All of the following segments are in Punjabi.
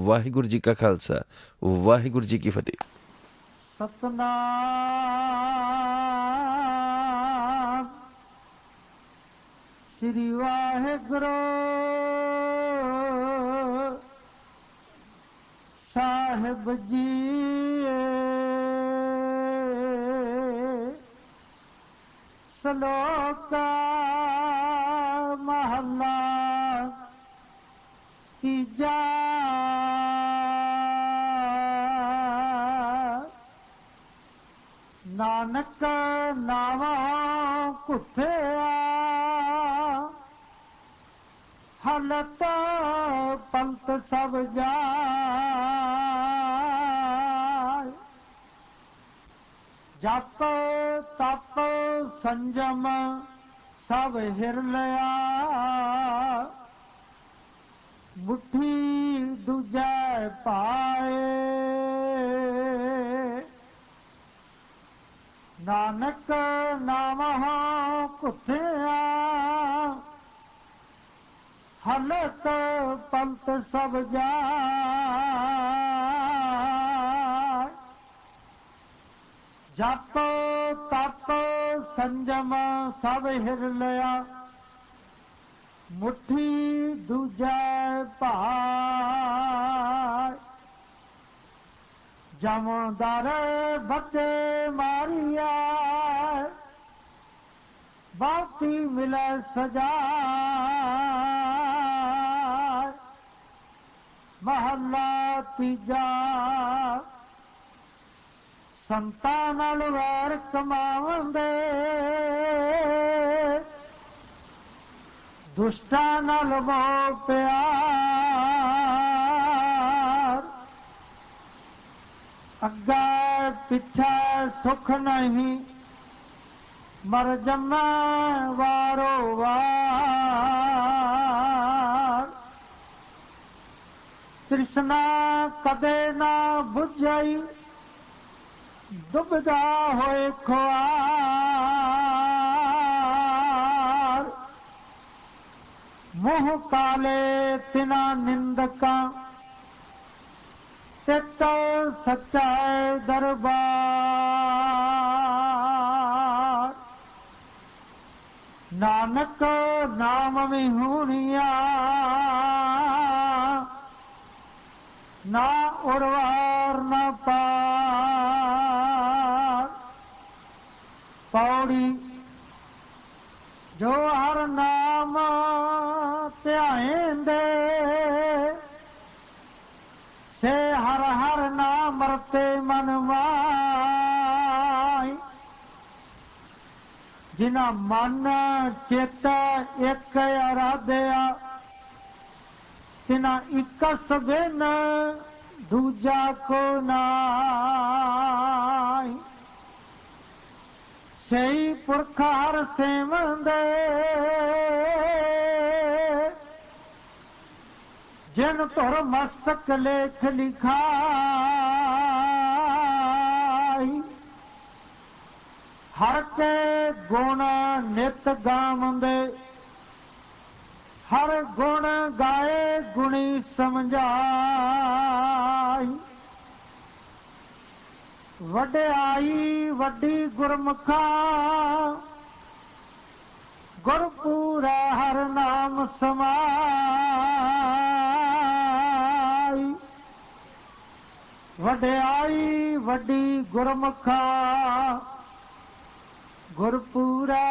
ਵਾਹਿਗੁਰੂ ਜੀ ਕਾ ਖਾਲਸਾ, ਵਾਹਿਗੁਰੂ ਜੀ ਕੀ ਫਤਿਹ। ਸਤਨਾਮ ਸ੍ਰੀ ਵਾਹਿਗੁਰੂ ਸਾਹਿਬ ਜੀ। ਸ਼ਲੋਕ ਮਹਲਾ ਤੀਜਾ। ਨਾਨਕ ਨਾਵਾ ਘੁੱਟਿਆ ਹਲਤ ਪੰਤ ਸਭ ਜਾਇ। ਜਪ ਤਪ ਸੰਜਮ ਸਭ ਹਿਰ ਲਿਆ ਮੁੱਠੀ ਦੂਜੈ ਪਾਏ। ਨਾਨਕ ਨਾਮਹ ਘੁੱਟਿਆ ਹਲਤ ਪੰਤ ਸਭ ਜਾਇ। ਜਪ ਤਪ ਸੰਜਮ ਸਭ ਹਿਰ ਲਿਆ ਮੁੱਠੀ ਦੂਜੈ ਭਾਇ। ਜਮਦਰ ਬੱਚੇ ਮਾਰੀਆ ਬਾਤੀ ਮਿਲੈ ਸਜਾ। ਮਹੱਲਾ ਤੀਜਾ। ਸੰਤਾਂ ਨਾਲ ਵੈਰ ਕਮਾਵੰਦੇ ਦੁਸ਼ਟਾਂ ਨਾਲ ਮੋਹ ਪਿਆਰ। ਅੱਗੇ ਪਿੱਛੇ ਸੁਖ ਨਹੀਂ ਮਰ ਜੰਮੈ ਵਾਰੋ ਵਾਰ। ਤ੍ਰਿਸ਼ਨਾ ਕਦੇ ਨਾ ਬੁਝਈ ਡੁੱਬਦਾ ਹੋਏ ਖੁਆਰ। ਮੂੰਹ ਕਾਲੇ ਤਿਨਾ ਨਿੰਦਕਾਂ ਤਿਤ ਸੱਚਾ ਦਰਬਾਰ। ਨਾਨਕ ਨਾਮ ਵਿਹੂਣਿਆ ਨਾ ਉਰਵਾਰ ਨਾ ਪਾਰ। ਪੌੜੀ ਜੋ ਹਰ ਨਾਮ ਧਿਆਏਂਦੇ ਸੇ ਹਰ ਹਰ ਨਾਮ ਰਤੇ ਮਨ ਮਾਈ। ਜਿਨਾ ਮਨ ਚਿਤ ਇੱਕ ਅਰਾਧਿਆ ਤਿਨਾ ਇਕਸ ਬਿਨ ਦੂਜਾ ਕੋ ਨਾਈ। ਸਹੀ ਪੁਰਖ ਹਰ ਸੇਵੰਦੇ ਜਿਨ ਧੁਰ ਮਸਤਕ ਲੇਖ ਲਿਖਾਈ। ਹਰ ਕੇ ਗੁਣ ਨਿਤ ਗਾਵੰਦੇ ਹਰ ਗੁਣ ਗਾਏ ਗੁਣੀ ਸਮਝਾਈ। ਵਡਿਆਈ ਵੱਡੀ ਗੁਰਮੁਖਾ ਗੁਰਪੂਰਾ ਹਰ ਨਾਮ ਸਮਾਈ। ਵਡਿਆਈ ਵੱਡੀ ਗੁਰਮੁਖਾ ਗੁਰਪੂਰਾ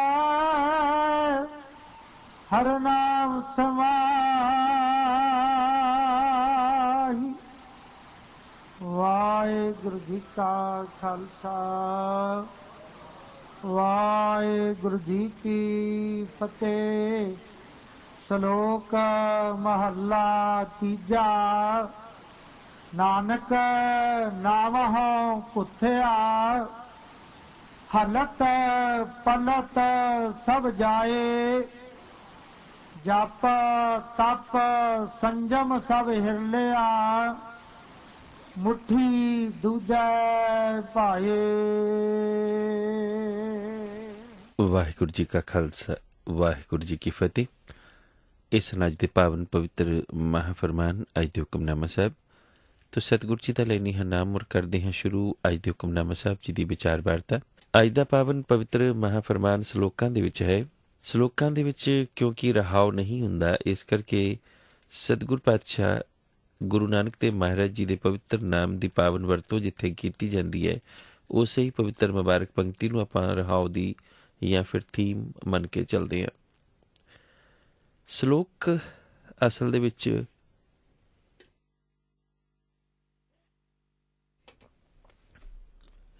ਹਰ ਨਾਮ ਸਮਾਈ। ਵਾਹਿਗੁਰੂ ਜੀ ਕਾ ਖਾਲਸਾ ਵਾਹਿਗੁਰੂ ਜੀ ਕੀ ਫਤਿਹ। ਸ਼ਲੋਕ ਮਹੱਲਾ ਤੀਜਾ। ਨਾਨਕ ਨਾਮਹੁ ਘੁੱਟਿਆ ਹਲਤ ਪਲਤ ਸਭ ਜਾਏ। ਜਪ ਤਪ ਸੰਜਮ ਸਭ ਹਿਰ ਲਿਆ ਮੁੱਠੀ ਦੂਜੈ ਭਾਏ। ਵਾਹਿਗੁਰੂ ਜੀ ਕਾ ਖਾਲਸਾ, ਵਾਹਿਗੁਰੂ ਜੀ ਕੀ ਫਤਿਹ। ਇਸ ਅਨਾਜ ਦੇ ਪਾਵਨ ਪਵਿੱਤਰ ਮਹਾਫਰਮਾਨ ਅੱਜ ਦੇ ਹੁਕਮਨਾਮਾ ਸਾਹਿਬ तो सतगुर जी का लेनी है नाम और करते हैं शुरू अज के हुक्मनामा साहब जी की विचार वार्ता। अज का पावन पवित्र महाफरमान सलोकां दे विच है। सलोकां दे विच क्योंकि रहाव नहीं हुंदा, इस करके सतगुर पातशाह गुरु नानक देव महाराज जी के पवित्र नाम की पावन वरतों जिथे की जाती है, उस ही पवित्र मुबारक पंक्ति नूं आपां रहाव दी या फिर थीम मन के चलते हैं। सलोक असल दे विच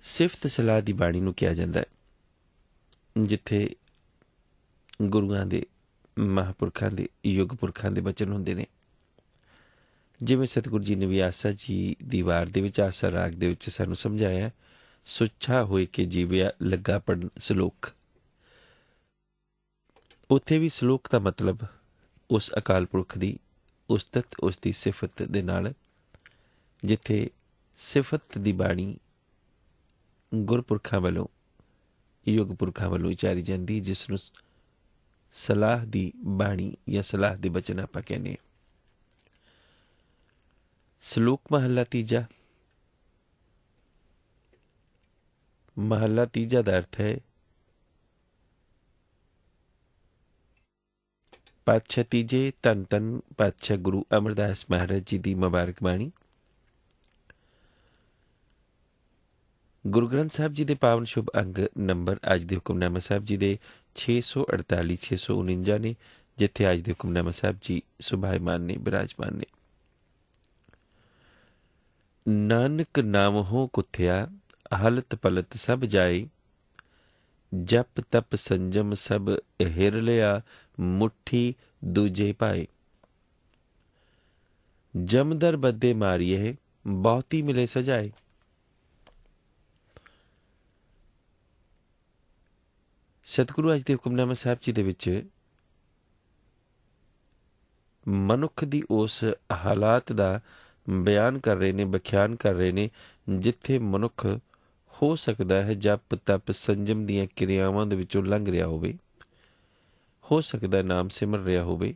सिफत सलाह की बाणी नूं कहा जाता है, जिथे गुरुआं दे महापुरखां दे युग पुरखां दे बचन हुंदे ने। जिवें सतगुर जी ने भी आसा जी दी वार दे विच आसा राग दे विच सानूं समझाया, सुच्छा होए के जीविया लगा पढ़न सलोक। उत्थे भी सलोक का मतलब उस अकाल पुरख की उस्तत, उसकी सिफत दे नाल, जिथे सिफत की बाणी गुरपुरखां वालों युग पुरखां वालों उचारी जाती, जिसनूं सलाह की बाणी या सलाह के बचन आपां कहने। सलोक महला तीजा। महला तीजा का अर्थ है पातशाह तीजे धन धन पातशाह गुरु अमरदास महाराज जी की मुबारक बाणी। गुरु ग्रंथ साहब जी के पावन शुभ अंग नंबर अज के हुक्मनामा साहब जी के 648 649 ने, जिथे अज के हुक्मनामा साहब जी सुभायमान ने, विराजमान ने। नानक नाम हो कुथ्या हलत पलत सब जाए, जप तप संजम सब हिर लिया मुट्ठी दूजे पाए। जमदर बदे मारिए बहुती मिले सजाए। सतगुरु अज के हुक्मनामा साहब जी दे विच मनुख दी उस हालात दा बयान कर रहे ने, बख्यान कर रहे ने, जिथे मनुख हो सकता है जप तप संजम दियां क्रियावां दे विचों लंघ रहा होवे, हो सकता है नाम सिमर रहा होवे,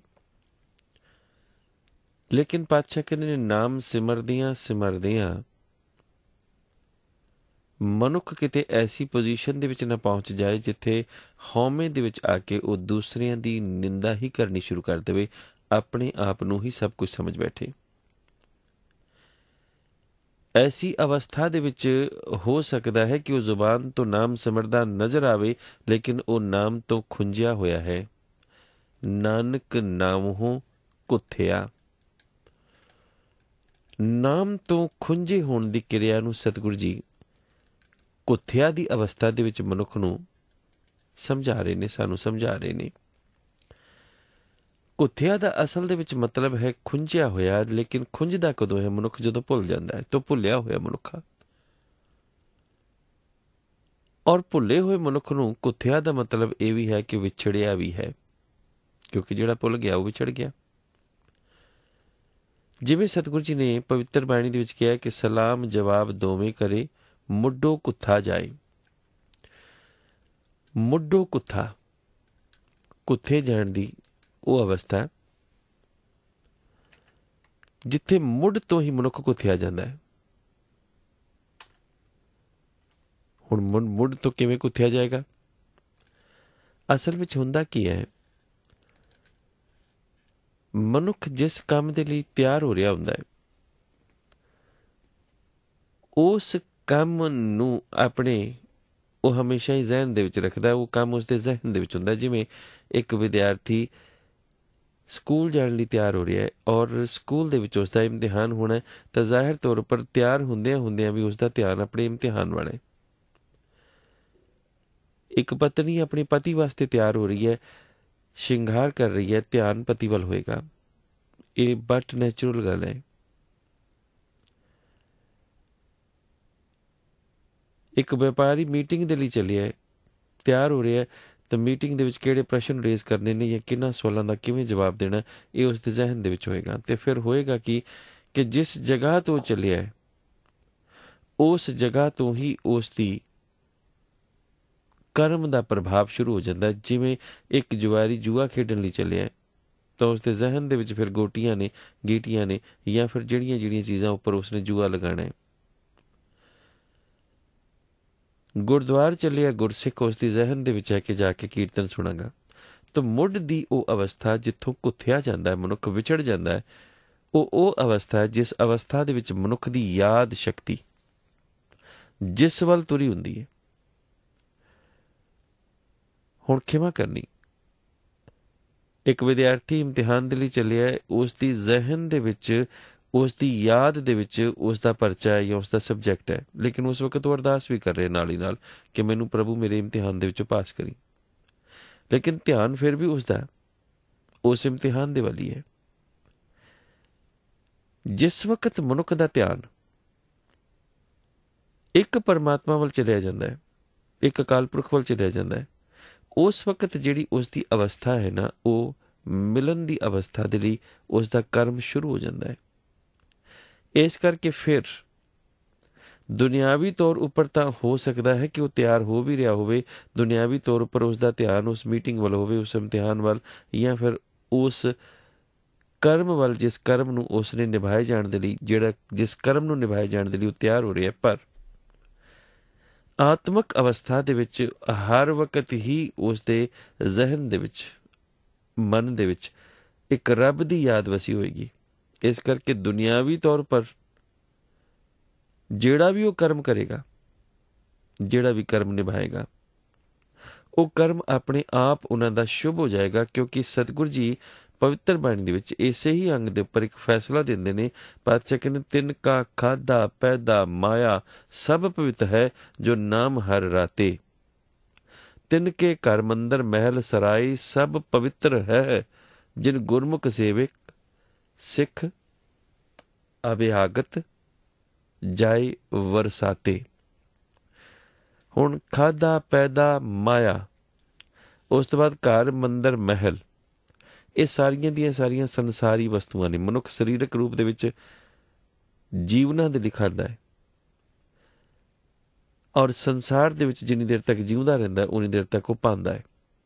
लेकिन पातशाह कहते ने नाम सिमरदियां मनुख किते ऐसी पोजीशन दे विच ना पहुंच जाए जिथे हौमे दे विच आके वो दूसरियां दी निंदा ही करनी शुरू कर देवे, अपने आप नूं ही सब कुछ समझ बैठे। ऐसी अवस्था दे विच हो सकता है कि वो जुबान तो नाम सिमरदा नजर आवे, लेकिन वो नाम तो खुंजिया होया है। नानक नामों कुथ्या, नाम तो खुंजे होने की क्रिया नूं सतगुरु जी कुथ्या दी अवस्था दे विच मनुख नूं समझा रहे ने, सानू समझा रहे ने। कुथ्या दा असल दे विच मतलब है खुंजिया होया, लेकिन खुंजदा कदों है मनुख जदों भुल जाता है, तो भुलिया होया मनुखा। और भुले हुए मनुख नूं कुथ्या दा मतलब यह भी है कि विछड़िया भी है, क्योंकि जिहड़ा भुल गया वो विछड़ गया। जिवें सतगुरु जी ने पवित्र बाणी दे विच कहा कि सलाम जवाब दोवें करे मुड्ढो कुत्था जाए। मुड्ढो कुत्था, कुत्थे जाण दी वो अवस्था जिथे मुढ़ तो ही मनुख कुत्थिया जाता है। हुण मुढ़ तो किवें कुत्थिया जाएगा? असल विच हुंदा की है, मनुख जिस काम दे लई तैयार हो रहा हुंदा है, उस काम नूं अपने वो हमेशा ही जहन दे विच रखदा है, वो काम उसके जहन दे विच हुंदा है। जिवें एक विद्यार्थी स्कूल जाने लई तैयार हो रहा है और स्कूल दे विच उसका इम्तिहान होना है, तो जाहिर तौर पर तैयार हुंदियां हुंदियां भी उसका ध्यान अपने इम्तिहान वाला है। एक पत्नी अपने पति वास्ते तैयार हो रही है, श्रृंगार कर रही है, ध्यान पति वल होएगा, ये बट नैचुरल गल है। एक व्यापारी मीटिंग दे लई चलिया है, तैयार हो रहा है, तो मीटिंग दे विच किहड़े प्रश्न रेज करने ने या किन्हां सवालों का किवें जवाब देना, ये उसके जहन दे विच होएगा। तो फिर होएगा कि जिस जगह तो चलिया है उस जगह तो ही उसकी कर्म का प्रभाव शुरू हो जाता है। जिवें एक जुआरी जुआ खेडन लई चलिया है, ਤਾਂ ਉਸਦੇ ਜ਼ਹਿਨ ਦੇ ਵਿੱਚ ਫਿਰ ਗੋਟੀਆਂ ਨੇ, ਗੀਟੀਆਂ ਨੇ, ਜਾਂ ਫਿਰ ਜਿਹੜੀਆਂ ਚੀਜ਼ਾਂ ਉੱਪਰ ਉਸਨੇ ਜੂਆ ਲਗਾਉਣਾ ਹੈ। ਗੁਰਦੁਆਰ ਚੱਲਿਆ ਗੁਰਸਿੱਖ ਉਸਦੀ ਜ਼ਹਿਨ ਦੇ ਵਿੱਚ ਹੈ ਕਿ ਜਾ ਕੇ ਕੀਰਤਨ ਸੁਣਾਂਗਾ। ਤਾਂ ਮੁੱਢ ਦੀ ਉਹ ਅਵਸਥਾ ਜਿੱਥੋਂ ਕੁੱਥਿਆ ਜਾਂਦਾ ਹੈ, ਮਨੁੱਖ ਵਿਛੜ ਜਾਂਦਾ ਹੈ, ਉਹ ਅਵਸਥਾ ਹੈ ਜਿਸ ਅਵਸਥਾ ਦੇ ਵਿੱਚ ਮਨੁੱਖ ਦੀ ਯਾਦ ਸ਼ਕਤੀ ਜਿਸ ਵੱਲ ਤੁਰੀ ਹੁੰਦੀ ਹੈ। ਹੁਣ ਖਿਮਾ ਕਰਨੀ, ਇੱਕ ਵਿਦਿਆਰਥੀ ਇਮਤਿਹਾਨ ਦੇ ਲਈ ਚੱਲਿਆ ਹੈ, ਉਸ ਦੀ ਜ਼ਹਿਨ ਦੇ ਵਿੱਚ, ਉਸ ਦੀ ਯਾਦ ਦੇ ਵਿੱਚ ਉਸ ਦਾ ਪਰਚਾ ਹੈ ਜਾਂ ਉਸ ਦਾ ਸਬਜੈਕਟ ਹੈ, ਲੇਕਿਨ ਉਸ ਵਕਤ ਉਹ ਅਰਦਾਸ ਵੀ ਕਰ ਰਿਹਾ ਨਾਲ ਹੀ ਨਾਲ ਕਿ ਮੈਨੂੰ ਪ੍ਰਭੂ ਮੇਰੇ ਇਮਤਿਹਾਨ ਦੇ ਵਿੱਚੋਂ ਪਾਸ ਕਰੀ, ਲੇਕਿਨ ਧਿਆਨ ਫਿਰ ਵੀ ਉਸਦਾ ਉਸ ਇਮਤਿਹਾਨ ਦੇ ਵੱਲ ਹੀ ਹੈ। ਜਿਸ ਵਕਤ ਮਨੁੱਖ ਦਾ ਧਿਆਨ ਇੱਕ ਪਰਮਾਤਮਾ ਵੱਲ ਚਲਿਆ ਜਾਂਦਾ ਹੈ, ਇੱਕ ਅਕਾਲ ਪੁਰਖ ਵੱਲ ਚਲਿਆ ਜਾਂਦਾ ਹੈ, ਉਸ ਵਕਤ ਜਿਹੜੀ ਉਸ ਦੀ ਅਵਸਥਾ ਹੈ ਨਾ, ਉਹ ਮਿਲਣ ਦੀ ਅਵਸਥਾ ਦੇ ਲਈ ਉਸ ਦਾ ਕਰਮ ਸ਼ੁਰੂ ਹੋ ਜਾਂਦਾ ਹੈ। ਇਸ ਕਰਕੇ ਫਿਰ ਦੁਨਿਆਵੀ ਤੌਰ ਉੱਪਰ ਤਾਂ ਹੋ ਸਕਦਾ ਹੈ ਕਿ ਉਹ ਤਿਆਰ ਹੋ ਵੀ ਰਿਹਾ ਹੋਵੇ, ਦੁਨਿਆਵੀ ਤੌਰ ਉੱਪਰ ਉਸ ਦਾ ਧਿਆਨ ਉਸ ਮੀਟਿੰਗ ਵੱਲ ਹੋਵੇ, ਉਸ ਇਮਤਿਹਾਨ ਵੱਲ, ਜਾਂ ਫਿਰ ਉਸ ਕਰਮ ਵੱਲ ਜਿਸ ਕਰਮ ਨੂੰ ਉਸ ਨੇ ਨਿਭਾਏ ਜਾਣ ਦੇ ਲਈ, ਜਿਸ ਕਰਮ ਨੂੰ ਨਿਭਾਏ ਜਾਣ ਦੇ ਲਈ ਉਹ ਤਿਆਰ ਹੋ ਰਿਹਾ, ਪਰ ਆਤਮਕ ਅਵਸਥਾ ਦੇ ਵਿੱਚ ਹਰ ਵਕਤ ਹੀ ਉਸ ਦੇ ਜ਼ਹਿਨ ਦੇ ਵਿੱਚ, ਮਨ ਦੇ ਵਿੱਚ ਇੱਕ ਰੱਬ ਦੀ ਯਾਦ ਵਸੀ ਹੋਏਗੀ। ਇਸ ਕਰਕੇ ਦੁਨਿਆਵੀ ਤੌਰ ਪਰ ਜਿਹੜਾ ਵੀ ਉਹ ਕਰਮ ਕਰੇਗਾ, ਜਿਹੜਾ ਵੀ ਕਰਮ ਨਿਭਾਏਗਾ, ਉਹ ਕਰਮ ਆਪਣੇ ਆਪ ਉਹਨਾਂ ਦਾ ਸ਼ੁਭ ਹੋ ਜਾਏਗਾ, ਕਿਉਂਕਿ ਸਤਿਗੁਰ ਜੀ ਪਵਿੱਤਰ ਬਾਣੀ ਦੇ ਵਿੱਚ ਇਸੇ ਹੀ ਅੰਗ ਦੇ ਉੱਪਰ ਇੱਕ ਫੈਸਲਾ ਦਿੰਦੇ ਨੇ। ਪਾਤਸ਼ਾਹ ਕਹਿੰਦੇ, ਤਿੰਨ ਕਾ ਖਾਦਾ ਪੈਦਾ ਮਾਇਆ ਸਭ ਪਵਿੱਤ ਹੈ, ਜੋ ਨਾਮ ਹਰ ਰਾਤੇ। ਤਿੰਨ ਕੇ ਘਰ ਮੰਦਰ ਮਹਿਲ ਸਰਾਈ ਸਭ ਪਵਿੱਤਰ ਹੈ, ਜਿਨ ਗੁਰਮੁਖ ਸੇਵਕ ਸਿੱਖ ਅਭਿਆਗਤ ਜਾਏ ਵਰਸਾਤੇ। ਹੁਣ ਖਾਦਾ ਪੈਦਾ ਮਾਇਆ, ਉਸ ਤੋਂ ਬਾਅਦ ਘਰ ਮੰਦਰ ਮਹਿਲ, ਇਹ ਸਾਰੀਆਂ ਦੀਆਂ ਸਾਰੀਆਂ ਸੰਸਾਰੀ ਵਸਤੂਆਂ ਨੇ। ਮਨੁੱਖ ਸਰੀਰਕ ਰੂਪ ਦੇ ਵਿੱਚ ਜੀਵਨਾਂ ਦੇ ਲਈ ਖਾਂਦਾ ਹੈ, ਔਰ ਸੰਸਾਰ ਦੇ ਵਿੱਚ ਜਿੰਨੀ ਦੇਰ ਤੱਕ ਜਿਉਂਦਾ ਰਹਿੰਦਾ ਉਨੀ ਦੇਰ ਤੱਕ ਉਹ ਪਾਉਂਦਾ ਹੈ,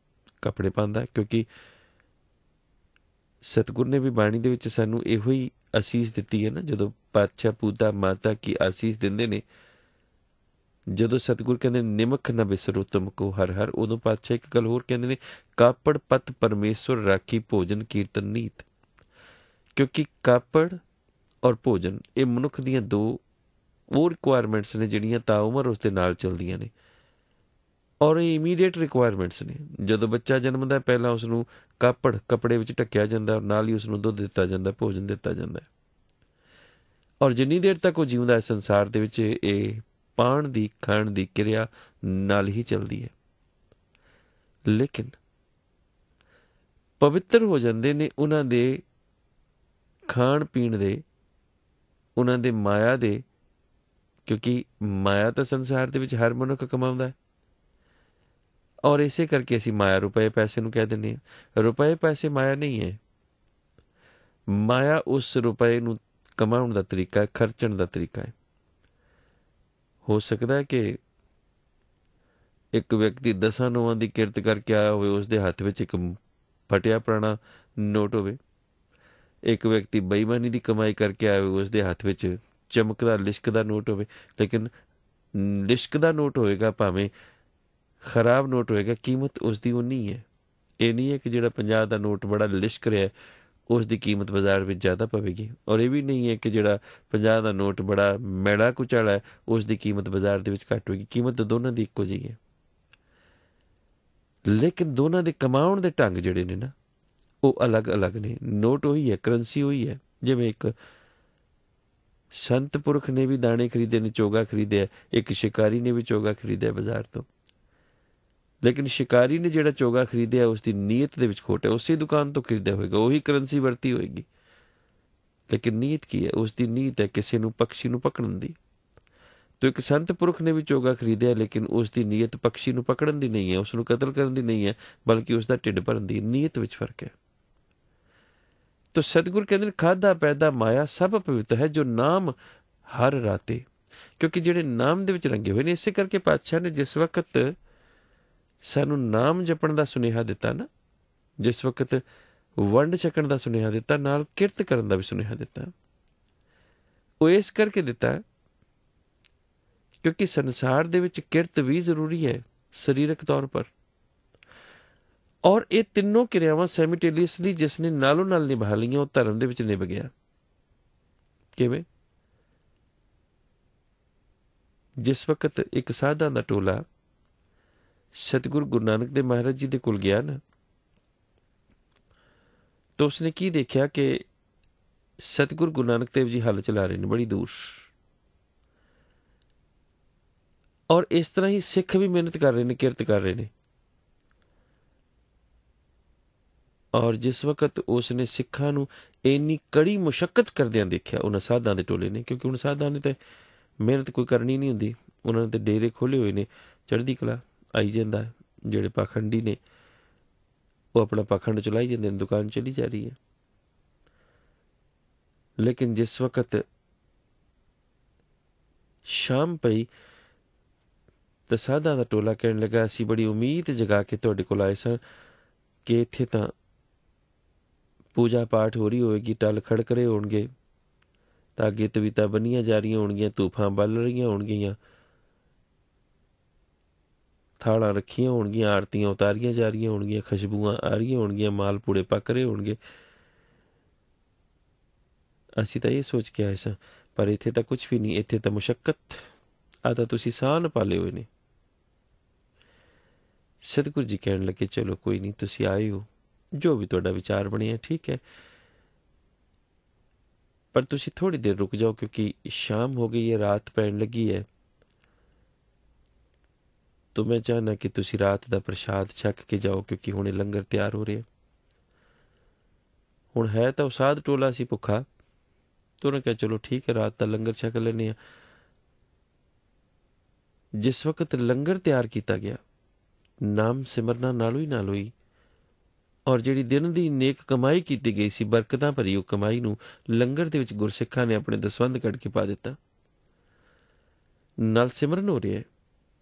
ਕੱਪੜੇ ਪਾਉਂਦਾ ਹੈ। ਕਿਉਂਕਿ ਸਤਿਗੁਰ ਨੇ ਵੀ ਬਾਣੀ ਦੇ ਵਿੱਚ ਸਾਨੂੰ ਇਹੋ ਹੀ ਅਸੀਸ ਦਿੱਤੀ ਹੈ ਨਾ। ਜਦੋਂ ਪਾਤਸ਼ਾਹ ਪੂਤਾ ਮਾਤਾ ਕੀ ਆਸੀਸ ਦਿੰਦੇ ਨੇ, ਜਦੋਂ ਸਤਿਗੁਰ ਕਹਿੰਦੇ ਨਿਮਖ ਨਾ ਬਿਸਰੋ ਤੁਮਕੋ ਹਰ ਹਰ, ਉਦੋਂ ਪਾਤਸ਼ਾਹ ਇੱਕ ਗੱਲ ਹੋਰ ਕਹਿੰਦੇ ਨੇ, ਕਾਪੜ ਪਤ ਪਰਮੇਸ਼ਵਰ ਰਾਖੀ ਭੋਜਨ ਕੀਰਤਨ ਨੀਤ। ਕਿਉਂਕਿ ਕਾਪੜ ਔਰ ਭੋਜਨ ਇਹ ਮਨੁੱਖ ਦੀਆਂ ਦੋ ਉਹ ਰਿਕੁਆਇਰਮੈਂਟਸ ਨੇ ਜਿਹੜੀਆਂ ਤਾਂ ਉਮਰ ਉਸ ਦੇ ਨਾਲ ਚੱਲਦੀਆਂ ਨੇ, ਔਰ ਇਹ ਇਮੀਡੀਏਟ ਰਿਕੁਆਇਰਮੈਂਟਸ ਨੇ। ਜਦੋਂ ਬੱਚਾ ਜਨਮਦਾ ਪਹਿਲਾਂ ਉਸ ਨੂੰ ਕੱਪੜੇ ਵਿੱਚ ਢੱਕਿਆ ਜਾਂਦਾ, ਔਰ ਨਾਲ ਹੀ ਉਸ ਨੂੰ ਦੁੱਧ ਦਿੱਤਾ ਜਾਂਦਾ, ਭੋਜਨ ਦਿੱਤਾ ਜਾਂਦਾ, ਔਰ ਜਿੰਨੀ ਦੇਰ ਤੱਕ ਉਹ ਜਿਉਂਦਾ ਹੈ ਸੰਸਾਰ ਦੇ ਵਿੱਚ ਇਹ ਪਾਣ ਦੀ ਖਾਣ ਦੀ ਕਿਰਿਆ ਨਾਲ ਹੀ ਚੱਲਦੀ ਹੈ। ਲੇਕਿਨ ਪਵਿੱਤਰ ਹੋ ਜਾਂਦੇ ਨੇ ਉਹਨਾਂ ਦੇ ਖਾਣ ਪੀਣ ਦੇ, ਉਹਨਾਂ ਦੇ ਮਾਇਆ ਦੇ, ਕਿਉਂਕਿ ਮਾਇਆ ਤਾਂ ਸੰਸਾਰ ਦੇ ਵਿੱਚ ਹਰ ਮਨੁੱਖ ਕਮਾਉਂਦਾ ਹੈ, ਔਰ ਇਸੇ ਕਰਕੇ ਅਸੀਂ ਮਾਇਆ ਰੁਪਏ ਪੈਸੇ ਨੂੰ ਕਹਿ ਦਿੰਦੇ ਹਾਂ। ਰੁਪਏ ਪੈਸੇ ਮਾਇਆ ਨਹੀਂ ਹੈ, ਮਾਇਆ ਉਸ ਰੁਪਏ ਨੂੰ ਕਮਾਉਣ ਦਾ ਤਰੀਕਾ ਹੈ, ਖਰਚਣ ਦਾ ਤਰੀਕਾ ਹੈ। ਹੋ ਸਕਦਾ ਹੈ ਕਿ ਇੱਕ ਵਿਅਕਤੀ 10 ਨੋਆਂ ਦੀ ਕਿਰਤ ਕਰਕੇ ਆਇਆ ਹੋਵੇ, ਉਸ ਦੇ ਹੱਥ ਵਿੱਚ ਇੱਕ ਫਟਿਆ ਪੁਰਾਣਾ ਨੋਟ ਹੋਵੇ। ਇੱਕ ਵਿਅਕਤੀ ਬੇਈਮਾਨੀ ਦੀ ਕਮਾਈ ਕਰਕੇ ਆਇਆ ਹੋਵੇ, ਉਸ ਦੇ ਹੱਥ ਵਿੱਚ ਚਮਕਦਾ ਲਿਸ਼ਕਦਾ ਨੋਟ ਹੋਵੇ। ਲੇਕਿਨ ਲਿਸ਼ਕਦਾ ਨੋਟ ਹੋਏਗਾ, ਭਾਵੇਂ ਖਰਾਬ ਨੋਟ ਹੋਏਗਾ, ਕੀਮਤ ਉਸ ਦੀ ਉਨੀ ਹੈ। ਇਹ ਨਹੀਂ ਹੈ ਕਿ ਜਿਹੜਾ 50 ਦਾ ਨੋਟ ਬੜਾ ਲਿਸ਼ਕ ਰਿਹਾ ਉਸ ਦੀ ਕੀਮਤ ਬਾਜ਼ਾਰ ਵਿੱਚ ਜ਼ਿਆਦਾ ਪਵੇਗੀ, ਔਰ ਇਹ ਵੀ ਨਹੀਂ ਹੈ ਕਿ ਜਿਹੜਾ 50 ਦਾ ਨੋਟ ਬੜਾ ਮੈੜਾ ਕੁਚਾਲਾ ਹੈ ਉਸ ਦੀ ਕੀਮਤ ਬਾਜ਼ਾਰ ਦੇ ਵਿੱਚ ਘੱਟ ਹੋਏਗੀ। ਕੀਮਤ ਦੋਨਾਂ ਦੀ ਇੱਕੋ ਜਿਹੀ ਹੈ, ਲੇਕਿਨ ਦੋਨਾਂ ਦੇ ਕਮਾਉਣ ਦੇ ਢੰਗ ਜਿਹੜੇ ਨੇ ਨਾ ਉਹ ਅਲੱਗ-ਅਲੱਗ ਨੇ। ਨੋਟ ਉਹੀ ਹੈ, ਕਰੰਸੀ ਉਹੀ ਹੈ। ਜਿਵੇਂ ਇੱਕ ਸੰਤ ਪੁਰਖ ਨੇ ਵੀ ਦਾਣੇ ਖਰੀਦੇ ਨੇ, ਚੋਗਾ ਖਰੀਦਿਆ, ਇੱਕ ਸ਼ਿਕਾਰੀ ਨੇ ਵੀ ਚੋਗਾ ਖਰੀਦਿਆ ਬਾਜ਼ਾਰ ਤੋਂ। ਲੇਕਿਨ ਸ਼ਿਕਾਰੀ ਨੇ ਜਿਹੜਾ ਚੋਗਾ ਖਰੀਦਿਆ ਉਸ ਦੀ ਨੀਅਤ ਦੇ ਵਿੱਚ ਖੋਟ ਹੈ। ਉਸੇ ਦੁਕਾਨ ਤੋਂ ਖਰੀਦਿਆ ਹੋਏਗਾ, ਉਹੀ ਕਰੰਸੀ ਵਰਤੀ ਹੋਏਗੀ, ਲੇਕਿਨ ਨੀਅਤ ਕੀ ਹੈ? ਉਸ ਦੀ ਨੀਅਤ ਹੈ ਕਿਸੇ ਨੂੰ ਪਕਸ਼ੀ ਨੂੰ ਪਕੜਨ ਦੀ। ਤੋ ਇੱਕ ਸੰਤ ਪੁਰਖ ਨੇ ਵੀ ਚੋਗਾ ਖਰੀਦਿਆ, ਲੇਕਿਨ ਉਸ ਦੀ ਨੀਅਤ ਪਕਸ਼ੀ ਨੂੰ ਪਕੜਨ ਦੀ ਨਹੀਂ ਹੈ, ਉਸ ਨੂੰ ਕਤਲ ਕਰਨ ਦੀ ਨਹੀਂ ਹੈ, ਬਲਕਿ ਉਸ ਦਾ ਢਿੱਡ ਭਰਨ ਦੀ। ਨੀਅਤ ਵਿੱਚ ਫਰਕ ਹੈ। ਤੋ ਸਤਿਗੁਰ ਕਹਿੰਦੇ ਨੇ, ਖਾਦਾ ਪੈਦਾ ਮਾਇਆ ਸਭ ਪਵਿੱਤ ਹੈ, ਜੋ ਨਾਮ ਹਰ ਰਾਤੇ। ਕਿਉਂਕਿ ਜਿਹੜੇ ਨਾਮ ਦੇ ਵਿੱਚ ਰੰਗੇ ਹੋਏ ਨੇ, ਇਸੇ ਕਰਕੇ ਪਾਤਸ਼ਾਹ ਨੇ ਜਿਸ ਵਕਤ ਸਾਨੂੰ ਨਾਮ ਜਪਣ ਦਾ ਸੁਨੇਹਾ ਦਿੱਤਾ ਨਾ, ਜਿਸ ਵਕਤ ਵੰਡ ਛਕਣ ਦਾ ਸੁਨੇਹਾ ਦਿੱਤਾ, ਨਾਲ ਕਿਰਤ ਕਰਨ ਦਾ ਵੀ ਸੁਨੇਹਾ ਦਿੱਤਾ। ਉਹ ਇਸ ਕਰਕੇ ਦਿੱਤਾ ਕਿਉਂਕਿ ਸੰਸਾਰ ਦੇ ਵਿੱਚ ਕਿਰਤ ਵੀ ਜ਼ਰੂਰੀ ਹੈ ਸਰੀਰਕ ਤੌਰ ਪਰ, ਔਰ ਇਹ ਤਿੰਨੋਂ ਕਿਰਿਆਵਾਂ ਸੈਮੀਟੇਨੀਅਸਲੀ ਜਿਸ ਨੇ ਨਾਲੋਂ ਨਾਲ ਨਿਭਾ ਲਈਆਂ ਉਹ ਧਰਮ ਦੇ ਵਿੱਚ ਨਿਭ ਗਿਆ। ਕਿਵੇਂ? ਜਿਸ ਵਕਤ ਇੱਕ ਸਾਧਾਂ ਦਾ ਟੋਲਾ ਸਤਿਗੁਰੂ ਗੁਰੂ ਨਾਨਕ ਦੇਵ ਮਹਾਰਾਜ ਜੀ ਦੇ ਕੋਲ ਗਿਆ ਨਾ, ਤਾਂ ਉਸਨੇ ਕੀ ਦੇਖਿਆ ਕਿ ਸਤਿਗੁਰੂ ਗੁਰੂ ਨਾਨਕ ਦੇਵ ਜੀ ਹੱਲ ਚਲਾ ਰਹੇ ਨੇ ਬੜੀ ਦੂਰ, ਔਰ ਇਸ ਤਰ੍ਹਾਂ ਹੀ ਸਿੱਖ ਵੀ ਮਿਹਨਤ ਕਰ ਰਹੇ ਨੇ, ਕਿਰਤ ਕਰ ਰਹੇ ਨੇ। ਔਰ ਜਿਸ ਵਕਤ ਉਸਨੇ ਸਿੱਖਾਂ ਨੂੰ ਇੰਨੀ ਕੜੀ ਮੁਸ਼ੱਕਤ ਕਰਦਿਆਂ ਦੇਖਿਆ ਉਹਨਾਂ ਸਾਧਾਂ ਦੇ ਟੋਲੇ ਨੇ, ਕਿਉਂਕਿ ਹੁਣ ਸਾਧਾਂ ਨੇ ਤਾਂ ਮਿਹਨਤ ਕੋਈ ਕਰਨੀ ਨਹੀਂ ਹੁੰਦੀ, ਉਹਨਾਂ ਨੇ ਤਾਂ ਡੇਰੇ ਖੋਲ੍ਹੇ ਹੋਏ ਨੇ, ਚੜ੍ਹਦੀ ਕਲਾ ਆਈ ਜਾਂਦਾ। ਜਿਹੜੇ ਪਾਖੰਡੀ ਨੇ ਉਹ ਆਪਣਾ ਪਾਖੰਡ ਚਲਾਈ ਜਾਂਦੇ ਨੇ, ਦੁਕਾਨ ਚਲੀ ਜਾ ਰਹੀ ਹੈ। ਲੇਕਿਨ ਜਿਸ ਵਕਤ ਸ਼ਾਮ ਪਈ ਤਾਂ ਸਾਧਾਂ ਦਾ ਟੋਲਾ ਕਹਿਣ ਲੱਗਾ, ਅਸੀਂ ਬੜੀ ਉਮੀਦ ਜਗਾ ਕੇ ਤੁਹਾਡੇ ਕੋਲ ਆਏ ਸਾਂ ਕਿ ਇੱਥੇ ਤਾਂ ਪੂਜਾ ਪਾਠ ਹੋ ਰਹੀ ਹੋਵੇਗੀ, ਟਲ ਖੜਕ ਰਹੇ ਹੋਣਗੇ, ਤਾਗੇ ਤਵੀਤਾਂ ਬੰਨੀਆਂ ਜਾ ਰਹੀਆਂ ਹੋਣਗੀਆਂ, ਧੂਫਾਂ ਬਲ ਰਹੀਆਂ ਹੋਣਗੀਆਂ, ਥਾਲਾਂ ਰੱਖੀਆਂ ਹੋਣਗੀਆਂ, ਆਰਤੀਆਂ ਉਤਾਰੀਆਂ ਜਾ ਰਹੀਆਂ ਹੋਣਗੀਆਂ, ਖੁਸ਼ਬੂਆਂ ਆ ਰਹੀਆਂ ਹੋਣਗੀਆਂ, ਮਾਲ ਪੂੜੇ ਪੱਕ ਰਹੇ ਹੋਣਗੇ। ਅਸੀਂ ਤਾਂ ਇਹ ਸੋਚ ਕੇ ਆਏ ਸਾਂ, ਪਰ ਇੱਥੇ ਤਾਂ ਕੁਛ ਵੀ ਨਹੀਂ, ਇੱਥੇ ਤਾਂ ਮੁਸ਼ੱਕਤ ਆ, ਤਾਂ ਤੁਸੀਂ ਸਾਨ ਪਾਲੇ ਹੋਏ ਨੇ। ਸਤਿਗੁਰੂ ਜੀ ਕਹਿਣ ਲੱਗੇ, ਚਲੋ ਕੋਈ ਨਹੀਂ, ਤੁਸੀਂ ਆਏ ਹੋ, ਜੋ ਵੀ ਤੁਹਾਡਾ ਵਿਚਾਰ ਬਣਿਆ ਠੀਕ ਹੈ, ਪਰ ਤੁਸੀਂ ਥੋੜੀ ਦੇਰ ਰੁਕ ਜਾਓ, ਕਿਉਂਕਿ ਸ਼ਾਮ ਹੋ ਗਈ ਹੈ, ਰਾਤ ਪੈਣ ਲੱਗੀ ਹੈ। ਤਾਂ ਮੈਂ ਚਾਹਨਾ ਕਿ ਤੁਸੀਂ ਰਾਤ ਦਾ ਪ੍ਰਸ਼ਾਦ ਛਕ ਕੇ ਜਾਓ, ਕਿਉਂਕਿ ਹੁਣੇ ਲੰਗਰ ਤਿਆਰ ਹੋ ਰਿਹਾ। ਹੁਣ ਹੈ ਤਾਂ ਉਹ ਸਾਧ ਟੋਲਾ ਸੀ ਭੁੱਖਾ, ਤਾਂ ਉਹਨੇ ਕਿਹਾ ਚਲੋ ਠੀਕ ਹੈ, ਰਾਤ ਦਾ ਲੰਗਰ ਛਕ ਲੈਂਦੇ ਹਾਂ। ਜਿਸ ਵਕਤ ਲੰਗਰ ਤਿਆਰ ਕੀਤਾ ਗਿਆ, ਨਾਮ ਸਿਮਰਨਾ ਨਾਲੋਂ ਹੀ ਨਾਲ ਹੋਈ, ਔਰ ਜਿਹੜੀ ਦਿਨ ਦੀ ਨੇਕ ਕਮਾਈ ਕੀਤੀ ਗਈ ਸੀ, ਬਰਕਤਾਂ ਭਰੀ ਉਹ ਕਮਾਈ ਨੂੰ ਲੰਗਰ ਦੇ ਵਿੱਚ ਗੁਰਸਿੱਖਾਂ ਨੇ ਆਪਣੇ ਦਸਵੰਧ ਕੱਢ ਕੇ ਪਾ ਦਿੱਤਾ। ਨਾਲ ਸਿਮਰਨ ਹੋ ਰਿਹਾ ਹੈ,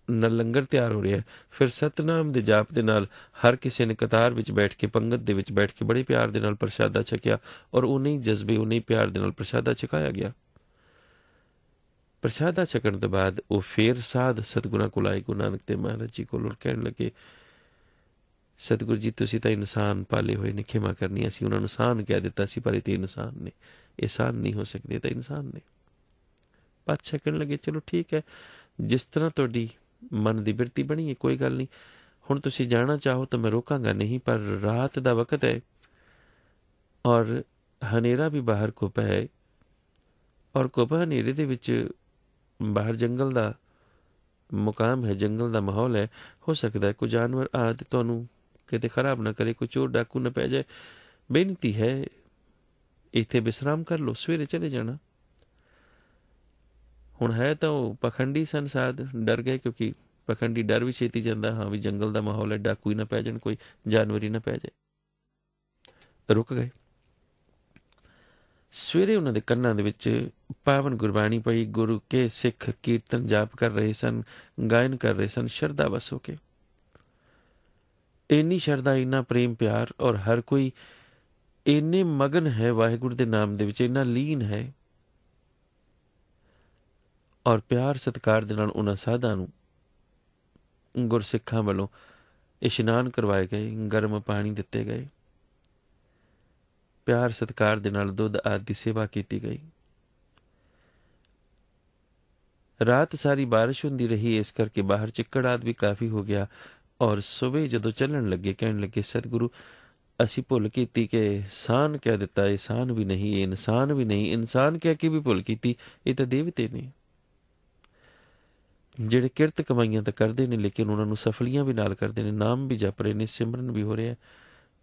ਨਾਲ ਲੰਗਰ ਤਿਆਰ ਹੋ ਰਿਹਾ ਹੈ। ਫਿਰ ਸਤਨਾਮ ਦੇ ਜਾਪ ਦੇ ਨਾਲ ਹਰ ਕਿਸੇ ਨੇ ਕਤਾਰ ਵਿੱਚ ਬੈਠ ਕੇ, ਪੰਗਤ ਦੇ ਵਿੱਚ ਬੈਠ ਕੇ ਬੜੇ ਪਿਆਰ ਦੇ ਨਾਲ ਪ੍ਰਸ਼ਾਦਾ ਛਕਿਆ, ਔਰ ਉਨੇ ਹੀ ਜਜ਼ਬੇ, ਉਨੇ ਹੀ ਪਿਆਰ ਦੇ ਨਾਲ ਪ੍ਰਸ਼ਾਦਾ ਛਕਾਇਆ ਗਿਆ। ਪ੍ਰਸ਼ਾਦਾ ਛਕਣ ਤੋਂ ਬਾਅਦ ਉਹ ਫੇਰ ਸਾਧ ਸਤਿਗੁਰਾਂ ਕੋਲ ਆਏ, ਗੁਰੂ ਨਾਨਕ ਦੇਵ ਮਹਾਰਾਜ ਜੀ ਕੋਲ, ਔਰ ਕਹਿਣ ਲੱਗੇ, ਸਤਿਗੁਰੂ ਜੀ ਤੁਸੀਂ ਤਾਂ ਇਨਸਾਨ ਪਾਲੇ ਹੋਏ ਨੇ, ਖਿਮਾ ਕਰਨੀ। ਅਸੀਂ ਉਹਨਾਂ ਨੂੰ ਸਾਨ ਕਹਿ ਦਿੱਤਾ ਸੀ, ਪਰ ਇਹ ਤਾਂ ਇਨਸਾਨ ਨੇ, ਇਹ ਸਾਨ ਨਹੀਂ ਹੋ ਸਕਦੇ, ਤਾਂ ਇਨਸਾਨ ਨੇ। ਪੱਤ ਛਕਣ ਲੱਗੇ, ਚਲੋ ਠੀਕ ਹੈ, ਜਿਸ ਤਰ੍ਹਾਂ ਤੁਹਾਡੀ ਮਨ ਦੀ ਬਿਰਤੀ ਬਣੀ ਹੈ, ਕੋਈ ਗੱਲ ਨਹੀਂ। ਹੁਣ ਤੁਸੀਂ ਜਾਣਾ ਚਾਹੋ ਤਾਂ ਮੈਂ ਰੋਕਾਂਗਾ ਨਹੀਂ, ਪਰ ਰਾਤ ਦਾ ਵਕਤ ਹੈ ਔਰ ਹਨੇਰਾ ਵੀ ਬਾਹਰ ਘੁੱਪ ਹੈ, ਔਰ ਘੁੱਪ ਹਨੇਰੇ ਦੇ ਵਿੱਚ ਬਾਹਰ ਜੰਗਲ ਦਾ ਮੁਕਾਮ ਹੈ, ਜੰਗਲ ਦਾ ਮਾਹੌਲ ਹੈ। ਹੋ ਸਕਦਾ ਹੈ ਕੋਈ ਜਾਨਵਰ ਆਦਿ ਤੁਹਾਨੂੰ ਕਿਤੇ ਖਰਾਬ ਨਾ ਕਰੇ, ਕੋਈ ਚੋਰ ਡਾਕੂ ਨਾ ਪੈ ਜਾਏ। ਬੇਨਤੀ ਹੈ ਇੱਥੇ ਵਿਸਰਾਮ ਕਰ ਲਓ, ਸਵੇਰੇ ਚਲੇ ਜਾਣਾ। ਹੁਣ ਹੈ ਤਾਂ ਉਹ ਪਖੰਡੀ ਸਨ ਸਾਧ, ਡਰ ਗਏ, ਕਿਉਂਕਿ ਪਖੰਡੀ ਡਰ ਵੀ ਛੇਤੀ ਜਾਂਦਾ, ਹਾਂ ਵੀ ਜੰਗਲ ਦਾ ਮਾਹੌਲ ਹੈ, ਡਾਕੂ ਹੀ ਨਾ ਪੈ ਜਾਣ, ਕੋਈ ਜਾਨਵਰ ਹੀ ਨਾ ਪੈ ਜਾਏ। ਰੁਕ ਗਏ। ਸਵੇਰੇ ਉਹਨਾਂ ਦੇ ਕੰਨਾਂ ਦੇ ਵਿੱਚ ਪਾਵਨ ਗੁਰਬਾਣੀ ਪਈ, ਗੁਰੂ ਕੇ ਸਿੱਖ ਕੀਰਤਨ ਜਾਪ ਕਰ ਰਹੇ ਸਨ, ਗਾਇਨ ਕਰ ਰਹੇ ਸਨ, ਸ਼ਰਧਾ ਵਸ ਹੋ ਕੇ। ਇੰਨੀ ਸ਼ਰਧਾ, ਇੰਨਾ ਪ੍ਰੇਮ ਪਿਆਰ, ਔਰ ਹਰ ਕੋਈ ਇੰਨੇ ਮਗਨ ਹੈ ਵਾਹਿਗੁਰੂ ਦੇ ਨਾਮ ਦੇ ਵਿੱਚ, ਇੰਨਾ ਲੀਨ ਹੈ, ਔਰ ਪਿਆਰ ਸਤਿਕਾਰ ਦੇ ਨਾਲ ਉਹਨਾਂ ਸਾਧਾਂ ਨੂੰ ਗੁਰਸਿੱਖਾਂ ਵੱਲੋਂ ਇਸ਼ਨਾਨ ਕਰਵਾਏ ਗਏ, ਗਰਮ ਪਾਣੀ ਦਿੱਤੇ ਗਏ, ਪਿਆਰ ਸਤਿਕਾਰ ਦੇ ਨਾਲ ਦੁੱਧ ਆਦਿ ਦੀ ਸੇਵਾ ਕੀਤੀ ਗਈ। ਰਾਤ ਸਾਰੀ ਬਾਰਿਸ਼ ਹੁੰਦੀ ਰਹੀ, ਇਸ ਕਰਕੇ ਬਾਹਰ ਚਿੱਕੜ ਆਦਿ ਵੀ ਕਾਫੀ ਹੋ ਗਿਆ। ਔਰ ਸਵੇਰੇ ਜਦੋਂ ਚੱਲਣ ਲੱਗੇ, ਕਹਿਣ ਲੱਗੇ, ਸਤਿਗੁਰੂ ਅਸੀਂ ਭੁੱਲ ਕੀਤੀ ਕਿ ਸਾਨ ਕਹਿ ਦਿੱਤਾ, ਇਹ ਸਾਨ ਵੀ ਨਹੀਂ, ਇਹ ਇਨਸਾਨ ਵੀ ਨਹੀਂ, ਇਨਸਾਨ ਕਹਿ ਕੇ ਵੀ ਭੁੱਲ ਕੀਤੀ, ਇਹ ਤਾਂ ਦੇਵਤੇ ਨੇ ਜਿਹੜੇ ਕਿਰਤ ਕਮਾਈਆਂ ਤਾਂ ਕਰਦੇ ਨੇ, ਲੇਕਿਨ ਉਹਨਾਂ ਨੂੰ ਸਫਲੀਆਂ ਵੀ ਨਾਲ ਕਰਦੇ ਨੇ, ਨਾਮ ਵੀ ਜਪ ਰਹੇ ਨੇ, ਸਿਮਰਨ ਵੀ ਹੋ ਰਿਹਾ,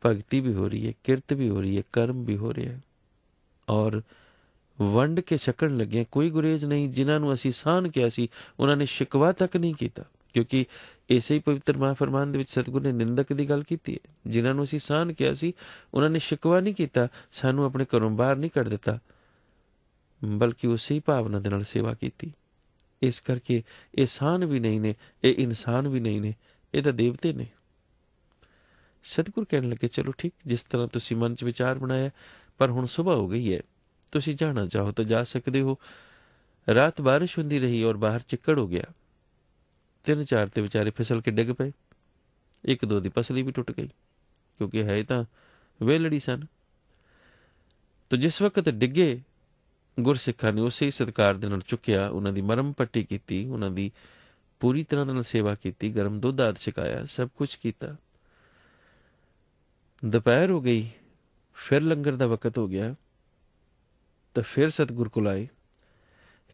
ਭਗਤੀ ਵੀ ਹੋ ਰਹੀ ਹੈ, ਕਿਰਤ ਵੀ ਹੋ ਰਹੀ ਹੈ, ਕਰਮ ਵੀ ਹੋ ਰਿਹਾ, ਔਰ ਵੰਡ ਕੇ ਛਕਣ ਲੱਗੇ। ਕੋਈ ਗੁਰੇਜ਼ ਨਹੀਂ। ਜਿਨ੍ਹਾਂ ਨੂੰ ਅਸੀਂ ਸਾਨ ਕਿਹਾ ਸੀ ਉਹਨਾਂ ਨੇ ਸ਼ਿਕਵਾ ਤੱਕ ਨਹੀਂ ਕੀਤਾ, ਕਿਉਂਕਿ ਇਸੇ ਹੀ ਪਵਿੱਤਰ ਮਹਾਂਫਰਮਾਨ ਦੇ ਵਿੱਚ ਸਤਿਗੁਰੂ ਨੇ ਨਿੰਦਕ ਦੀ ਗੱਲ ਕੀਤੀ ਹੈ। ਜਿਨ੍ਹਾਂ ਨੂੰ ਅਸੀਂ ਸਾਨ ਕਿਹਾ ਸੀ ਉਹਨਾਂ ਨੇ ਸ਼ਿਕਵਾ ਨਹੀਂ ਕੀਤਾ, ਸਾਨੂੰ ਆਪਣੇ ਘਰੋਂ ਬਾਹਰ ਨਹੀਂ ਕੱਢ ਦਿੱਤਾ, ਬਲਕਿ ਉਸੇ ਹੀ ਭਾਵਨਾ ਦੇ ਨਾਲ ਸੇਵਾ ਕੀਤੀ। ਇਸ ਕਰਕੇ ਇਹ ਸਾਨ ਵੀ ਨਹੀਂ ਨੇ, ਇਹ ਇਨਸਾਨ ਵੀ ਨਹੀਂ ਨੇ, ਇਹ ਤਾਂ ਦੇਵਤੇ ਨੇ। ਸਤਿਗੁਰ ਕਹਿਣ ਲੱਗੇ, ਚਲੋ ਠੀਕ, ਜਿਸ ਤਰ੍ਹਾਂ ਤੁਸੀਂ ਮਨ 'ਚ ਵਿਚਾਰ ਬਣਾਇਆ, ਪਰ ਹੁਣ ਸੁਬਾਹ ਹੋ ਗਈ ਹੈ, ਤੁਸੀਂ ਜਾਣਾ ਚਾਹੋ ਤਾਂ ਜਾ ਸਕਦੇ ਹੋ। ਰਾਤ ਬਾਰਿਸ਼ ਹੁੰਦੀ ਰਹੀ ਔਰ ਬਾਹਰ ਚਿੱਕੜ ਹੋ ਗਿਆ। 3-4 ਤੇ ਵਿਚਾਰੇ ਫਿਸਲ ਕੇ ਡਿੱਗ ਪਏ। 1-2 ਦੀ ਪਸਲੀ ਵੀ ਟੁੱਟ ਗਈ, ਕਿਉਂਕਿ ਹੈ ਤਾਂ ਵੇਲੜੀ ਸਨ। ਤੋ ਜਿਸ ਵਕਤ ਡਿੱਗੇ, ਗੁਰਸਿੱਖਾਂ ਨੇ ਉਸੇ ਸਤਿਕਾਰ ਦੇ ਨਾਲ ਚੁੱਕਿਆ, ਉਹਨਾਂ ਦੀ ਮਰਮ ਪੱਟੀ ਕੀਤੀ, ਉਹਨਾਂ ਦੀ ਪੂਰੀ ਤਰ੍ਹਾਂ ਨਾਲ ਸੇਵਾ ਕੀਤੀ, ਗਰਮ ਦੁੱਧ ਆਦਿ ਛਕਾਇਆ, ਸਭ ਕੁਝ ਕੀਤਾ। ਦੁਪਹਿਰ ਹੋ ਗਈ, ਫਿਰ ਲੰਗਰ ਦਾ ਵਕਤ ਹੋ ਗਿਆ, ਤਾਂ ਫਿਰ ਸਤਿਗੁਰ ਕੋਲ ਆਏ।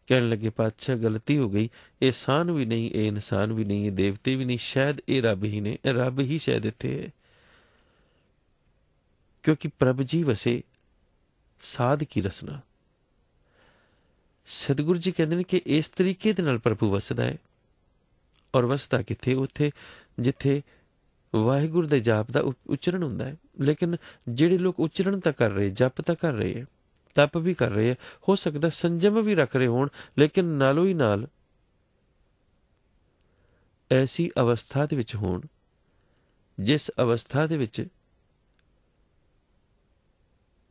ਕਹਿਣ ਲੱਗੇ, ਪਾਤਸ਼ਾਹ ਗਲਤੀ ਹੋ ਗਈ, ਇਹ ਸਾਨ ਵੀ ਨਹੀਂ, ਇਹ ਇਨਸਾਨ ਵੀ ਨਹੀਂ, ਇਹ ਦੇਵਤੇ ਵੀ ਨਹੀਂ, ਸ਼ਾਇਦ ਇਹ ਰੱਬ ਹੀ ਨੇ, ਇਹ ਰੱਬ ਹੀ ਸ਼ਾਇਦ ਇੱਥੇ ਹੈ, ਕਿਉਂਕਿ ਪ੍ਰਭ ਜੀ ਵਸੇ ਸਾਧ ਕੀ ਰਸਨਾ। ਸਤਿਗੁਰੂ ਜੀ ਕਹਿੰਦੇ ਨੇ ਕਿ ਇਸ ਤਰੀਕੇ ਦੇ ਨਾਲ ਪ੍ਰਭੂ ਵਸਦਾ ਹੈ। ਔਰ ਵਸਦਾ ਕਿੱਥੇ? ਉੱਥੇ ਜਿੱਥੇ ਵਾਹਿਗੁਰੂ ਦੇ ਜਾਪ ਦਾ ਉਚਰਨ ਹੁੰਦਾ ਹੈ। ਲੇਕਿਨ ਜਿਹੜੇ ਲੋਕ ਉਚਰਨ ਤਾਂ ਕਰ ਰਹੇ, ਜਪ ਤਾਂ ਕਰ ਰਹੇ ਹੈ, ਤਪ ਵੀ ਕਰ ਰਹੇ ਹੈ, ਹੋ ਸਕਦਾ ਸੰਜਮ ਵੀ ਰੱਖ ਰਹੇ ਹੋਣ, ਲੇਕਿਨ ਨਾਲੋਂ ਹੀ ਨਾਲ ਐਸੀ ਅਵਸਥਾ ਦੇ ਵਿੱਚ ਹੋਣ ਜਿਸ ਅਵਸਥਾ ਦੇ ਵਿੱਚ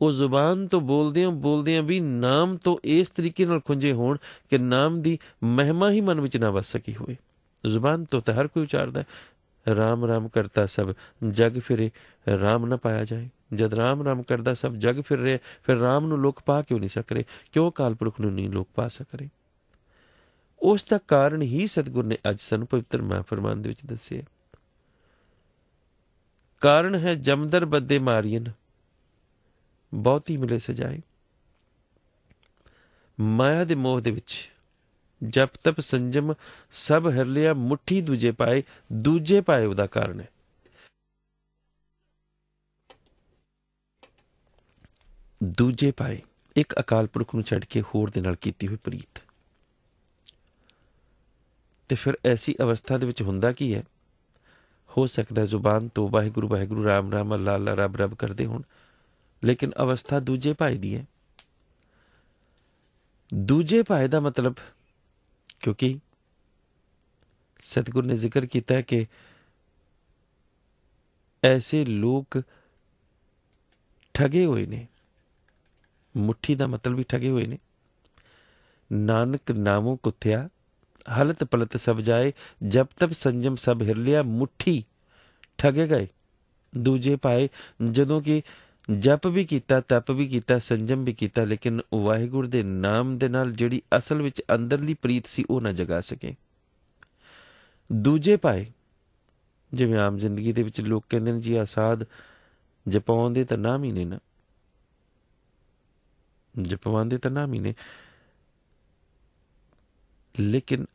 ਉਹ ਜ਼ੁਬਾਨ ਤੋਂ ਬੋਲਦਿਆਂ ਵੀ ਨਾਮ ਤੋਂ ਇਸ ਤਰੀਕੇ ਨਾਲ ਖੁੰਝੇ ਹੋਣ ਕਿ ਨਾਮ ਦੀ ਮਹਿਮਾ ਹੀ ਮਨ ਵਿੱਚ ਨਾ ਵਸ ਸਕੀ ਹੋਵੇ। ਜ਼ੁਬਾਨ ਤੋਂ ਤਾਂ ਹਰ ਕੋਈ ਉਚਾਰਦਾ ਹੈ, ਰਾਮ ਰਾਮ ਕਰਤਾ ਸਭ ਜਗ ਫਿਰੇ, ਰਾਮ ਨਾ ਪਾਇਆ ਜਾਏ। ਜਦ ਰਾਮ ਰਾਮ ਕਰਦਾ ਸਭ ਜਗ ਫਿਰ ਰਹੇ, ਫਿਰ ਰਾਮ ਨੂੰ ਲੋਕ ਪਾ ਕਿਉਂ ਨਹੀਂ ਸਕ ਰਹੇ? ਕਿਉਂ ਅਕਾਲ ਪੁਰਖ ਨੂੰ ਨਹੀਂ ਲੋਕ ਪਾ ਸਕ ਰਹੇ? ਉਸ ਦਾ ਕਾਰਨ ਹੀ ਸਤਿਗੁਰ ਨੇ ਅੱਜ ਸਾਨੂੰ ਪਵਿੱਤਰ ਮਹਾਂਫਰਮਾਨ ਦੇ ਵਿੱਚ ਦੱਸਿਆ। ਕਾਰਨ ਹੈ ਜਮਦਰ ਬੱਦੇ ਮਾਰੀਨ, ਬਹੁਤੀ ਮਿਲੇ ਸਜਾਏ। ਮਾਇਆ ਦੇ ਮੋਹ ਦੇ ਵਿੱਚ ਜਪ ਤਪ ਸੰਜਮ ਸਭ ਹਰ ਲਿਆ, ਮੁੱਠੀ ਦੂਜੇ ਪਾਏ ਉਹਦਾ ਕਾਰਨ ਹੈ। ਦੂਜੇ ਪਾਏ, ਇੱਕ ਅਕਾਲ ਪੁਰਖ ਨੂੰ ਛੱਡ ਕੇ ਹੋਰ ਦੇ ਨਾਲ ਕੀਤੀ ਹੋਈ ਪ੍ਰੀਤ। ਤੇ ਫਿਰ ਐਸੀ ਅਵਸਥਾ ਦੇ ਵਿੱਚ ਹੁੰਦਾ ਕੀ ਹੈ? ਹੋ ਸਕਦਾ ਜ਼ੁਬਾਨ ਤੋਂ ਵਾਹਿਗੁਰੂ ਵਾਹਿਗੁਰੂ, ਰਾਮ ਰਾਮ, ਅੱਲਾ ਅੱਲਾ, ਰੱਬ ਰੱਬ ਕਰਦੇ ਹੋਣ, ਲੇਕਿਨ ਅਵਸਥਾ ਦੂਜੇ ਭਾਈ ਦੀ ਹੈ। ਦੂਜੇ ਭਾਈ ਦਾ ਮਤਲਬ, ਕਿਉਂਕਿ ਸਤਿਗੁਰ ਨੇ ਜ਼ਿਕਰ ਕੀਤਾ ਹੈ ਕਿ ਐਸੇ ਲੋਕ ਠਗੇ ਹੋਏ ਨੇ। ਮੁੱਠੀ ਦਾ ਮਤਲਬ ਵੀ ਠਗੇ ਹੋਏ ਨੇ। ਨਾਨਕ ਨਾਮੋਂ ਕੁੱਥਿਆ, ਹਲਤ ਪਲਤ ਸਭ ਜਾਏ, ਜਪ ਤਪ ਸੰਜਮ ਸਭ ਹਿਰ ਲਿਆ, ਮੁੱਠੀ ਠਗੇ ਗਏ। ਦੂਜੇ ਪਾਏ, ਜਦੋਂ ਕਿ ਜਪ ਵੀ ਕੀਤਾ, ਤਪ ਵੀ ਕੀਤਾ, ਸੰਜਮ ਵੀ ਕੀਤਾ, ਲੇਕਿਨ ਵਾਹਿਗੁਰੂ ਦੇ ਨਾਮ ਦੇ ਨਾਲ ਜਿਹੜੀ ਅਸਲ ਵਿੱਚ ਅੰਦਰਲੀ ਪ੍ਰੀਤ ਸੀ ਉਹ ਨਾ ਜਗਾ ਸਕੇ। ਦੂਜੇ ਪਾਏ, ਜਿਵੇਂ ਆਮ ਜ਼ਿੰਦਗੀ ਦੇ ਵਿੱਚ ਲੋਕ ਕਹਿੰਦੇ ਨੇ ਜੀ ਆ ਸਾਧ ਜਪਾਉਂਦੇ ਤਾਂ ਨਾਮ ਹੀ ਨੇ ਨਾ, ਜਪਵਾਉਂਦੇ ਤਾਂ ਨਾਮ ਹੀ ਨੇ, ਲੇਕਿਨ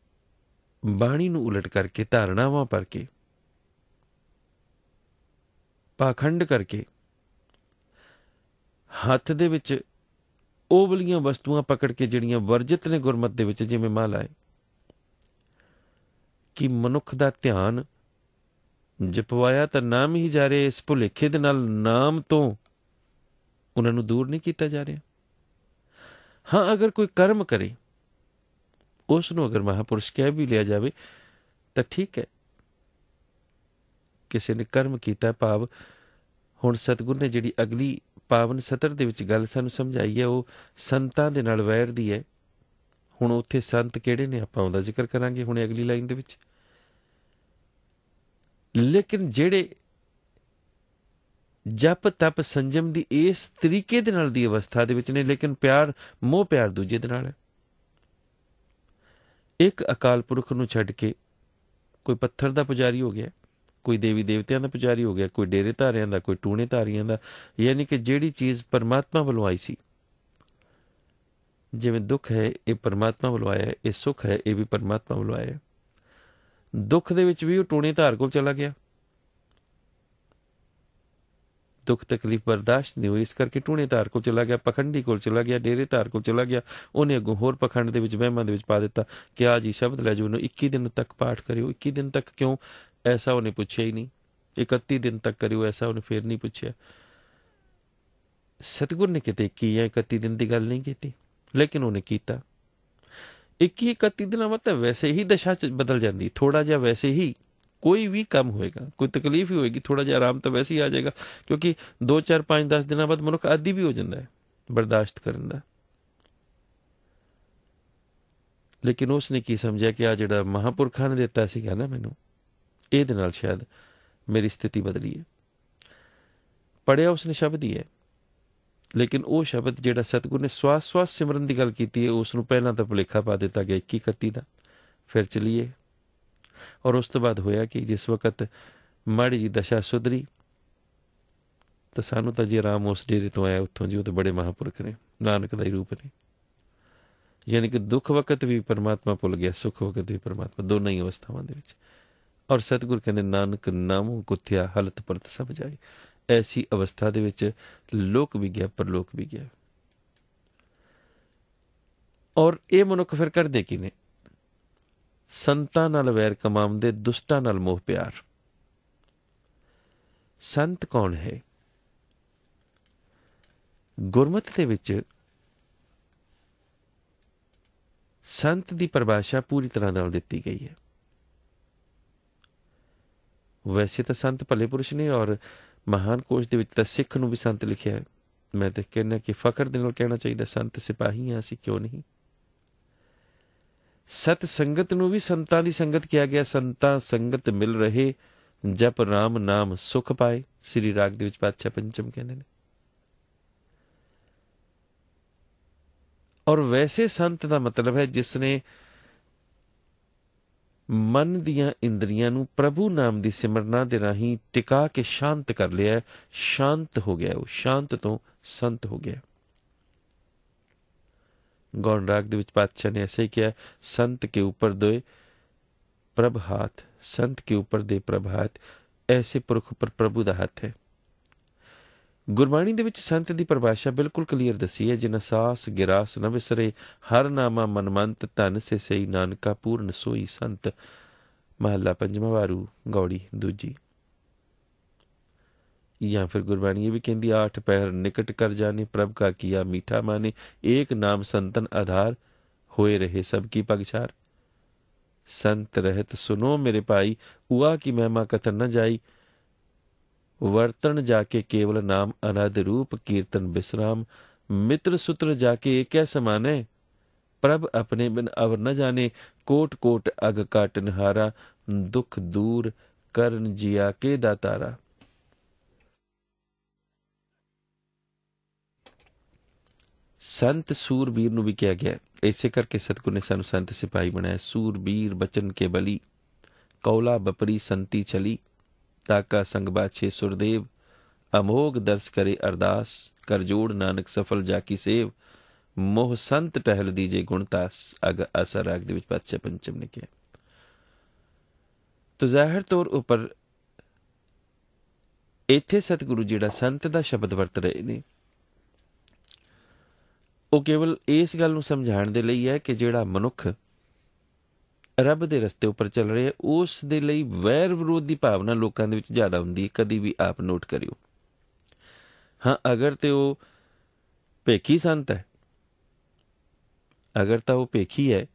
ਬਾਣੀ ਨੂੰ ਉਲਟ ਕਰਕੇ, ਧਾਰਨਾਵਾਂ ਭਰ ਕੇ, ਪਾਖੰਡ ਕਰਕੇ, ਹੱਥ ਦੇ ਵਿੱਚ ਉਹ ਵਾਲੀਆਂ ਵਸਤੂਆਂ ਪਕੜ ਕੇ ਜਿਹੜੀਆਂ ਵਰਜਿਤ ਨੇ ਗੁਰਮਤ ਦੇ ਵਿੱਚ, ਜਿਵੇਂ ਮਾਲਾ ਹੈ, ਕਿ ਮਨੁੱਖ ਦਾ ਧਿਆਨ ਜਪਵਾਇਆ ਤਾਂ ਨਾਮ ਹੀ ਜਾ ਰਿਹਾ, ਇਸ ਭੁਲੇਖੇ ਦੇ ਨਾਲ ਨਾਮ ਤੋਂ ਉਹਨਾਂ ਨੂੰ ਦੂਰ ਨਹੀਂ ਕੀਤਾ ਜਾ ਰਿਹਾ। ਹਾਂ, ਅਗਰ ਕੋਈ ਕਰਮ ਕਰੇ, ਉਸ ਨੂੰ ਅਗਰ ਮਹਾਂਪੁਰਸ਼ ਕਹਿ ਵੀ ਲਿਆ ਜਾਵੇ ਤਾਂ ਠੀਕ ਹੈ। ਕਿਸੇ ਨੇ ਕਰਮ ਕੀਤਾ, ਭਾਵ ਹੁਣ ਸਤਿਗੁਰ ਨੇ ਜਿਹੜੀ ਅਗਲੀ ਪਾਵਨ ਸਤਰ ਦੇ ਵਿੱਚ ਗੱਲ ਸਾਨੂੰ ਸਮਝਾਈ ਹੈ, ਉਹ ਸੰਤਾਂ ਦੇ ਨਾਲ ਵੈਰ ਦੀ ਹੈ। ਹੁਣ ਉੱਥੇ ਸੰਤ ਕਿਹੜੇ ਨੇ, ਆਪਾਂ ਉਹਦਾ ਜ਼ਿਕਰ ਕਰਾਂਗੇ ਹੁਣ ਅਗਲੀ ਲਾਈਨ ਦੇ ਵਿੱਚ। ਲੇਕਿਨ ਜਿਹੜੇ ਜਪ ਤਪ ਸੰਜਮ ਦੀ ਇਸ ਤਰੀਕੇ ਦੇ ਨਾਲ ਦੀ ਅਵਸਥਾ ਦੇ ਵਿੱਚ ਨੇ, ਲੇਕਿਨ ਪਿਆਰ ਮੋਹ ਪਿਆਰ ਦੂਜੇ ਦੇ ਨਾਲ ਹੈ। ਇੱਕ ਅਕਾਲ ਪੁਰਖ ਨੂੰ ਛੱਡ ਕੇ ਕੋਈ ਪੱਥਰ ਦਾ ਪੁਜਾਰੀ ਹੋ ਗਿਆ, ਕੋਈ ਦੇਵੀ ਦੇਵਤਿਆਂ ਦਾ ਪੁਜਾਰੀ ਹੋ ਗਿਆ, ਕੋਈ ਡੇਰੇ ਧਾਰਿਆਂ ਦਾ, ਕੋਈ ਟੂਣੇ ਧਾਰੀਆਂ ਦਾ। ਯਾਨੀ ਕਿ ਜਿਹੜੀ ਚੀਜ਼ ਪਰਮਾਤਮਾ ਵੱਲੋਂ ਆਈ ਸੀ, ਜਿਵੇਂ ਦੁੱਖ ਹੈ ਇਹ ਪਰਮਾਤਮਾ ਵੱਲੋਂ ਆਇਆ ਹੈ, ਇਹ ਸੁੱਖ ਹੈ ਇਹ ਵੀ ਪਰਮਾਤਮਾ ਵੱਲੋਂ ਆਇਆ ਹੈ। ਦੁੱਖ ਦੇ ਵਿੱਚ ਵੀ ਉਹ ਟੂਣੇ ਧਾਰ ਕੋਲ ਚਲਾ ਗਿਆ, ਦੁੱਖ ਤਕਲੀਫ ਬਰਦਾਸ਼ਤ ਨਹੀਂ ਹੋਈ, ਇਸ ਕਰਕੇ ਟੂਣੇ ਧਾਰ ਕੋਲ ਚਲਾ ਗਿਆ, ਪਖੰਡੀ ਕੋਲ ਚਲਾ ਗਿਆ, ਡੇਰੇ ਧਾਰ ਕੋਲ ਚਲਾ ਗਿਆ। ਉਹਨੇ ਅੱਗੋਂ ਹੋਰ ਪਖੰਡ ਦੇ ਵਿੱਚ, ਵਹਿਮਾਂ ਦੇ ਵਿੱਚ ਪਾ ਦਿੱਤਾ ਕਿ ਆ ਜੀ ਸ਼ਬਦ ਲੈ ਜਾਓ, ਉਹਨੂੰ 21 ਦਿਨ ਤੱਕ ਪਾਠ ਕਰਿਓ। 21 ਦਿਨ ਤੱਕ ਕਿਉਂ? ਐਸਾ ਉਹਨੇ ਪੁੱਛਿਆ ਹੀ ਨਹੀਂ। 31 ਦਿਨ ਤੱਕ ਕਰਿਓ, ਐਸਾ ਉਹਨੇ ਫੇਰ ਨਹੀਂ ਪੁੱਛਿਆ। ਸਤਿਗੁਰ ਨੇ ਕਿਤੇ 21 ਜਾਂ 31 ਦਿਨ ਦੀ ਗੱਲ ਨਹੀਂ ਕੀਤੀ, ਲੇਕਿਨ ਉਹਨੇ ਕੀਤਾ। 21-31 ਦਿਨਾਂ ਬਾਅਦ ਤਾਂ ਵੈਸੇ ਹੀ ਦਸ਼ਾ ਚ ਬਦਲ ਜਾਂਦੀ, ਥੋੜਾ ਜਿਹਾ ਵੈਸੇ ਹੀ ਕੋਈ ਵੀ ਕੰਮ ਹੋਏਗਾ, ਕੋਈ ਤਕਲੀਫ ਹੀ ਹੋਏਗੀ, ਥੋੜ੍ਹਾ ਜਿਹਾ ਆਰਾਮ ਤਾਂ ਵੈਸੇ ਹੀ ਆ ਜਾਏਗਾ, ਕਿਉਂਕਿ 2 4 5 10 ਦਿਨਾਂ ਬਾਅਦ ਮਨੁੱਖ ਆਦੀ ਵੀ ਹੋ ਜਾਂਦਾ ਹੈ ਬਰਦਾਸ਼ਤ ਕਰਨ ਦਾ। ਲੇਕਿਨ ਉਸ ਨੇ ਕੀ ਸਮਝਿਆ ਕਿ ਆ ਜਿਹੜਾ ਮਹਾਂਪੁਰਖਾਂ ਨੇ ਦਿੱਤਾ ਸੀਗਾ ਨਾ ਮੈਨੂੰ, ਇਹਦੇ ਨਾਲ ਸ਼ਾਇਦ ਮੇਰੀ ਸਥਿਤੀ ਬਦਲੀ ਹੈ। ਪੜ੍ਹਿਆ ਉਸਨੇ ਸ਼ਬਦ ਹੀ ਹੈ, ਲੇਕਿਨ ਉਹ ਸ਼ਬਦ ਜਿਹੜਾ ਸਤਿਗੁਰ ਨੇ ਸਵਾਸ ਸਵਾਸ ਸਿਮਰਨ ਦੀ ਗੱਲ ਕੀਤੀ ਹੈ, ਉਸ ਨੂੰ ਪਹਿਲਾਂ ਤਾਂ ਭੁਲੇਖਾ ਪਾ ਦਿੱਤਾ ਗਿਆ 21-31 ਦਾ। ਫਿਰ ਚਲੀਏ, ਔਰ ਉਸ ਤੋਂ ਬਾਅਦ ਹੋਇਆ ਕਿ ਜਿਸ ਵਕਤ ਮਾੜੀ ਜੀ ਦਸ਼ਾ ਸੁਧਰੀ ਤਾਂ ਸਾਨੂੰ ਤਾਂ ਜੀ ਆਰਾਮ ਉਸ ਡੇਰੇ ਤੋਂ ਆਇਆ, ਉੱਥੋਂ ਜੀ ਉਹ ਤਾਂ ਬੜੇ ਮਹਾਂਪੁਰਖ ਨੇ, ਨਾਨਕ ਦਾ ਹੀ ਰੂਪ ਨੇ। ਯਾਨੀ ਕਿ ਦੁੱਖ ਵਕਤ ਵੀ ਪਰਮਾਤਮਾ ਭੁੱਲ ਗਿਆ, ਸੁੱਖ ਵਕਤ ਵੀ ਪਰਮਾਤਮਾ, ਦੋਨਾਂ ਹੀ ਅਵਸਥਾਵਾਂ ਦੇ ਵਿੱਚ। ਔਰ ਸਤਿਗੁਰ ਕਹਿੰਦੇ ਨਾਨਕ ਨਾਮੁ ਗੁਥਿਆ ਹਲਤ ਪਰਤ ਸਭ ਜਾਏ। ਐਸੀ ਅਵਸਥਾ ਦੇ ਵਿੱਚ ਲੋਕ ਵੀ ਗਿਆ, ਪਰਲੋਕ ਵੀ ਗਿਆ। ਔਰ ਇਹ ਮਨੁੱਖ ਫਿਰ ਕਰਦੇ ਕੀ ਨੇ? ਸੰਤਾਂ ਨਾਲ ਵੈਰ ਕਮਾਉਂਦੇ, ਦੁਸ਼ਟਾਂ ਨਾਲ ਮੋਹ ਪਿਆਰ। ਸੰਤ ਕੌਣ ਹੈ? ਗੁਰਮਤਿ ਦੇ ਵਿੱਚ ਸੰਤ ਦੀ ਪਰਿਭਾਸ਼ਾ ਪੂਰੀ ਤਰ੍ਹਾਂ ਨਾਲ ਦਿੱਤੀ ਗਈ ਹੈ। ਵੈਸੇ ਤਾਂ ਸੰਤ ਭਲੇ ਪੁਰਸ਼ ਨੇ, ਔਰ ਮਹਾਨ ਕੋਸ਼ ਦੇ ਵਿੱਚ ਤਾਂ ਸਿੱਖ ਨੂੰ ਵੀ ਸੰਤ ਲਿਖਿਆ ਹੈ। ਮੈਂ ਤਾਂ ਕਹਿੰਦਾ ਕਿ ਫਖਰ ਦੇ ਨਾਲ ਕਹਿਣਾ ਚਾਹੀਦਾ, ਸੰਤ ਸਿਪਾਹੀ ਹਾਂ ਅਸੀਂ, ਕਿਉਂ ਨਹੀਂ। ਸਤ ਸੰਗਤ ਨੂੰ ਵੀ ਸੰਤਾਂ ਦੀ ਸੰਗਤ ਕਿਹਾ ਗਿਆ। ਸੰਤਾਂ ਸੰਗਤ ਮਿਲ ਰਹੇ, ਜਪ ਰਾਮ ਨਾਮ ਸੁਖ ਪਾਏ। ਸ੍ਰੀ ਰਾਗ ਦੇ ਵਿੱਚ ਪਾਤਸ਼ਾਹ ਪੰਚਮ ਕਹਿੰਦੇ ਨੇ। ਔਰ ਵੈਸੇ ਸੰਤ ਦਾ ਮਤਲਬ ਹੈ ਜਿਸ ਨੇ ਮਨ ਦੀਆਂ ਇੰਦਰੀਆਂ ਨੂੰ ਪ੍ਰਭੂ ਨਾਮ ਦੀ ਸਿਮਰਨਾ ਦੇ ਰਾਹੀਂ ਟਿਕਾ ਕੇ ਸ਼ਾਂਤ ਕਰ ਲਿਆ, ਸ਼ਾਂਤ ਹੋ ਗਿਆ, ਉਹ ਸ਼ਾਂਤ ਤੋਂ ਸੰਤ ਹੋ ਗਿਆ। ਗੌਣ ਰਾਗ ਦੇ ਵਿੱਚ ਪਾਤਸ਼ਾਹ ਨੇ ਐਸੇ ਹੀ ਕਿਹਾ, ਸੰਤ ਕੇ ਉੱਪਰ ਦੇ ਪ੍ਰਭ ਹਾਥ, ਸੰਤ ਕੇ ਉੱਪਰ ਦੇ ਪ੍ਰਭ ਹਾਥ। ਐਸੇ ਪੁਰਖ ਉੱਪਰ ਪ੍ਰਭੂ ਦਾ ਹੱਥ ਹੈ। ਗੁਰਬਾਣੀ ਦੇ ਵਿੱਚ ਸੰਤ ਦੀ ਪਰਿਭਾਸ਼ਾ ਬਿਲਕੁਲ ਕਲੀਅਰ ਦੱਸੀ ਹੈ। ਜਿਨ ਸਾਸ ਗਿਰਾਸ ਨ ਵਿਸਰੇ, ਹਰ ਨਾਮਾ ਮਨਮੰਤ, ਧਨ ਸੇ ਸਈ ਨਾਨਕਾ ਪੂਰਨ ਸੋਈ ਸੰਤ। ਮਹੱਲਾ ਪੰਜਵਾਂ, ਵਾਰੂ ਗੌੜੀ ਦੂਜੀ। ਜਾਂ ਫਿਰ ਗੁਰਬਾਣੀ ਇਹ ਵੀ ਕਹਿੰਦੀ, 8 ਪਹਿਰ ਨਿਕਟ ਕਰ ਜਾਣੇ, ਪ੍ਰਭ ਕਾ ਕੀਆ ਮੀਠਾ ਮਾਨੇ, ਏਕ ਨਾਮ ਸੰਤਨ ਆਧਾਰ, ਹੋਏ ਰਹੇ ਸਭ ਕੀ ਪਗਛਾਰ। ਸੰਤ ਰਹਿਤ ਸੁਨੋ ਮੇਰੇ ਭਾਈ, ਉਆ ਕੀ ਮਹਿਮਾ ਕਥਨ ਨ ਜਾਈ, ਵਰਤਣ ਜਾ ਕੇ ਕੇਵਲ ਨਾਮ, ਅਨਦ ਰੂਪ ਕੀਰਤਨ ਬਿਸਰਾਮ। ਮਿੱਤਰ ਸੁਤਰ ਜਾ ਕੇ ਏਕੈ ਸਮਾਨੈ, ਪ੍ਰਭ ਆਪਣੇ ਬਿਨ ਅਵਰ ਨ ਜਾਣੇ, ਕੋਟ ਕੋਟ ਅਗ ਕਾਟਨ ਹਾਰਾ, ਦੁਖ ਦੂਰ ਕਰਨ ਜੀਆ ਕੇ ਦਾਤਾਰਾ। ਸੰਤ ਸੂਰਬੀਰ ਨੂੰ ਵੀ ਕਿਹਾ ਗਿਆ। ਇਸੇ ਕਰਕੇ ਸਤਿਗੁਰ ਨੇ ਸਾਨੂੰ ਸੰਤ ਸਿਪਾਹੀ ਬਣਾਇਆ। ਸੂਰਬੀਰ ਬਚਨ ਕੇ ਬਲੀ, ਕੌਲਾ ਬਪਰੀ ਸੰਤੀ ਚਲੀ, ਤਾਕਾ ਸੰਗ ਬਾਛੇ ਸੁਰਦੇਵ, ਅਮੋਗ ਦਰਸ ਕਰੇ ਅਰਦਾਸ, ਕਰ ਜੋੜ ਨਾਨਕ ਸਫਲ ਜਾ ਕੀ ਸੇਵ, ਮੋਹ ਸੰਤ ਟਹਿਲ ਦੀਜੇ ਗੁਣਤਾਸ। ਅਗ ਆਸਾ ਰਾਗ ਦੇ ਵਿੱਚ ਪਾਤਸ਼ਾਹ ਪੰਚਮ ਨੇ ਕਿਹਾ। ਤੋ ਜ਼ਾਹਿਰ ਤੌਰ ਉੱਪਰ ਇੱਥੇ ਸਤਿਗੁਰੂ ਜਿਹੜਾ ਸੰਤ ਦਾ ਸ਼ਬਦ ਵਰਤ ਰਹੇ ਨੇ, ਉਹ ਕੇਵਲ ਇਸ ਗੱਲ ਨੂੰ ਸਮਝਾਉਣ ਦੇ ਲਈ ਹੈ ਕਿ ਜਿਹੜਾ ਮਨੁੱਖ ਰੱਬ ਦੇ ਰਸਤੇ ਉੱਪਰ ਚੱਲ ਰਿਹਾ, ਉਸ ਦੇ ਲਈ ਵੈਰ ਵਿਰੋਧ ਦੀ ਭਾਵਨਾ ਲੋਕਾਂ ਦੇ ਵਿੱਚ ਜ਼ਿਆਦਾ ਹੁੰਦੀ ਹੈ। ਕਦੀ ਵੀ ਆਪ ਨੋਟ ਕਰਿਓ। ਹਾਂ, ਅਗਰ ਤੇ ਉਹ ਭੇਖੀ ਸੰਤ ਹੈ, ਅਗਰ ਤਾਂ ਉਹ ਭੇਖੀ ਹੈ,